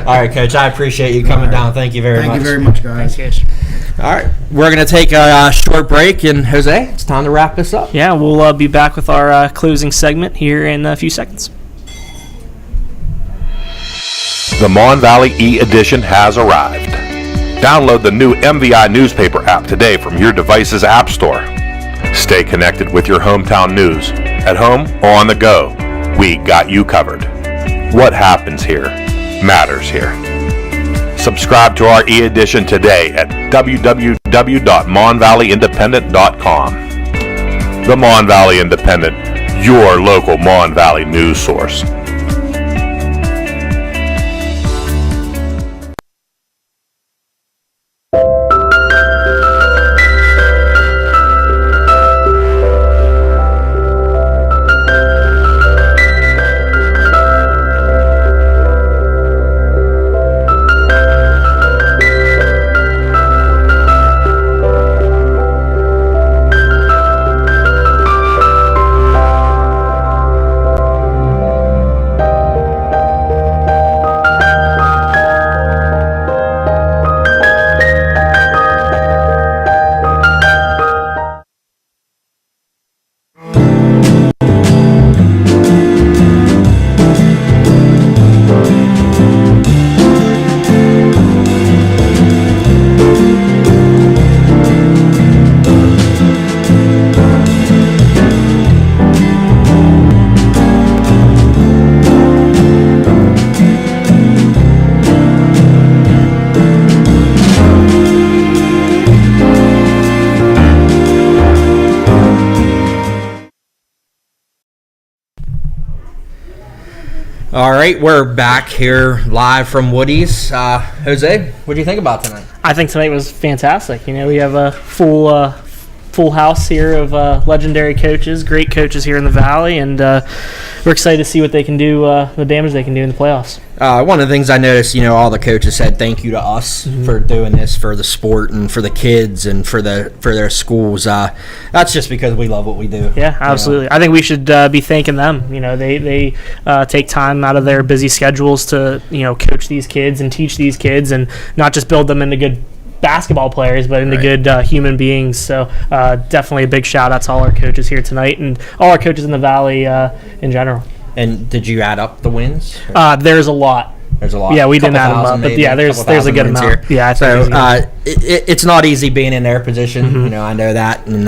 All right, Coach. I appreciate you coming down. Thank you very much. Thank you very much, guys. Thanks, Coach. All right, we're going to take a short break, and Jose, it's time to wrap this up. Yeah, we'll be back with our closing segment here in a few seconds. The Mon Valley e-edition has arrived. Download the new MVI newspaper app today from your device's app store. Stay connected with your hometown news, at home or on the go. We got you covered. What happens here matters here. Subscribe to our e-edition today at www.monvalleyindependent.com. The Mon Valley Independent, your local Mon Valley news source. All right, we're back here live from Woody's. Jose, what do you think about tonight? I think tonight was fantastic. We have a full house here of legendary coaches, great coaches here in the Valley, and we're excited to see what they can do, the damage they can do in the playoffs. One of the things I noticed, all the coaches said thank you to us for doing this for the sport and for the kids and for their schools. That's just because we love what we do. Yeah, absolutely. I think we should be thanking them. They take time out of their busy schedules to coach these kids and teach these kids and not just build them into good basketball players, but into good human beings. So definitely a big shout out to all our coaches here tonight and all our coaches in the Valley in general. And did you add up the wins? There's a lot. There's a lot. Yeah, we didn't add them up, but yeah, there's a good amount. Here. Yeah, so it's not easy being in their position. Mm-hmm. I know that, and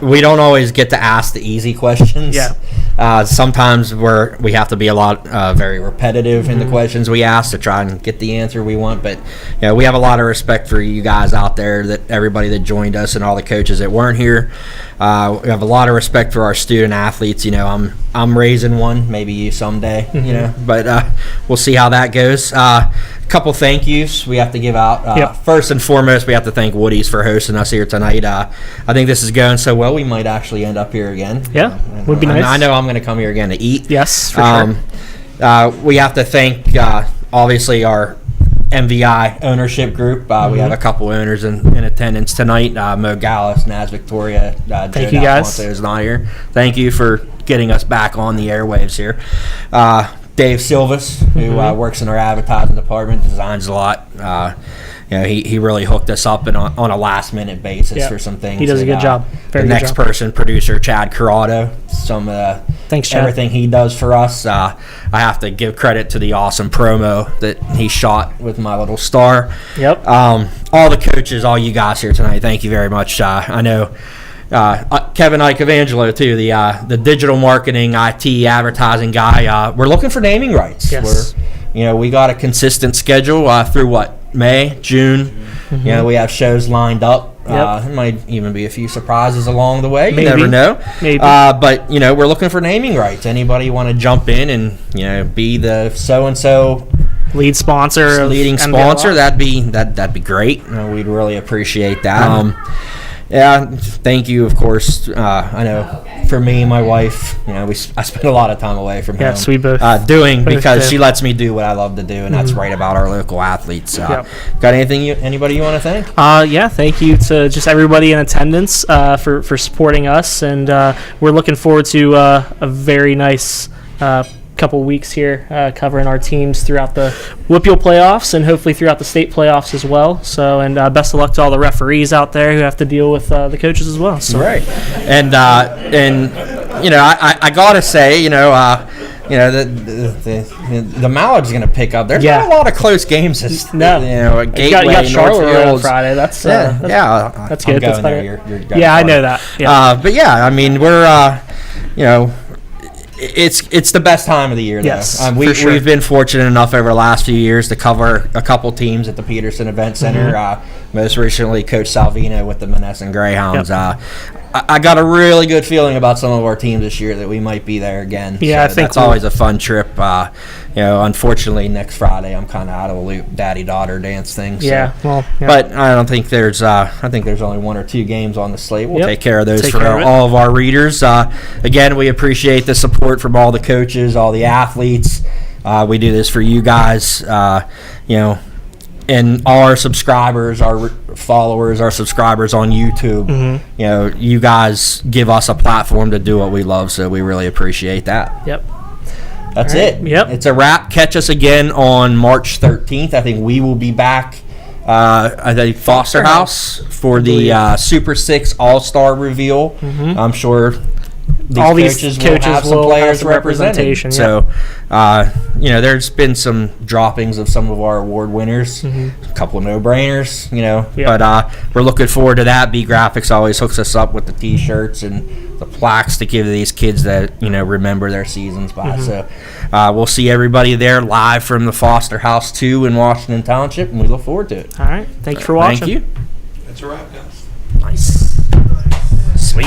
we don't always get to ask the easy questions. Yeah. Sometimes we have to be a lot very repetitive in the questions we ask to try and get the answer we want. But we have a lot of respect for you guys out there, that everybody that joined us and all the coaches that weren't here. We have a lot of respect for our student athletes. I'm raising one, maybe you someday. But we'll see how that goes. Couple thank yous we have to give out. First and foremost, we have to thank Woody's for hosting us here tonight. I think this is going so well, we might actually end up here again. Yeah, would be nice. I know I'm going to come here again to eat. Yes, for sure. We have to thank, obviously, our MVI ownership group. We have a couple owners in attendance tonight. Mo Gallus, Naz Victoria, thank you guys. Is not here. Thank you for getting us back on the airwaves here. Dave Silvas, who works in our advertising department, designs a lot. He really hooked us up on a last minute basis for some things. He does a good job. Very good next job. Person, producer Chad Corrado, thanks, Chad. Everything he does for us. I have to give credit to the awesome promo that he shot with my little star. Yep. All the coaches, all you guys here tonight, thank you very much. I know Kevin Ike Evangelo too, the digital marketing, IT, advertising guy. We're looking for naming rights. Yes. We got a consistent schedule through May, June. We have shows lined up. There might even be a few surprises along the way. You Maybe. never know. Maybe. But we're looking for naming rights. Anybody want to jump in and be the so-and-so lead sponsor, leading of sponsor? MVI. That'd be great. We'd really appreciate that. Yeah, thank you. Of course, I know for me and my wife, I spend a lot of time away from home. Yes, we both because do. she lets me do what I love to do, and that's write about our local athletes. Got anything? Anybody you want to thank? Thank you to just everybody in attendance for supporting us, and we're looking forward to a very nice couple weeks here covering our teams throughout the WPIAL playoffs and hopefully throughout the state playoffs as well. So, and best of luck to all the referees out there who have to deal with the coaches as well. So. Right, and I gotta say, the Mallard's going to pick up. There's not a lot of close games. Gateway, you got Charlotte on Northfields. Friday. That's that's good. That's better. You're I know that. Yeah. But yeah, I mean, we're it's the best time of the year. Yes, though. for sure. We've been fortunate enough over the last few years to cover a couple teams at the Peterson Event Center. Most recently, Coach Salvino with the Menneson Greyhounds. Yep. I got a really good feeling about some of our teams this year that we might be there again. Yeah, so I think that's always a fun trip. Unfortunately, next Friday I'm kind of out of the loop, daddy-daughter dance thing. So. But I don't think there's. I think there's only one or two games on the slate. We'll take care of those for all of our readers. Again, we appreciate the support from all the coaches, all the athletes. We do this for you guys. And our subscribers, our followers, our subscribers on YouTube, you guys give us a platform to do what we love, so we really appreciate that. Yep. That's it. Yep. It's a wrap. Catch us again on March 13th. I think we will be back at the Foster House for the Super 6 All-Star reveal. I'm sure all these coaches will have some players representation. So, there's been some droppings of some of our award winners, a couple of no-brainers, but we're looking forward to that. B Graphics always hooks us up with the T-shirts and the plaques to give these kids that, remember their seasons by. So, we'll see everybody there live from the Foster House 2 in Washington Township, and we look forward to it. All right. Thank you for watching. Thank you. That's a wrap, guys. Nice. Sweet.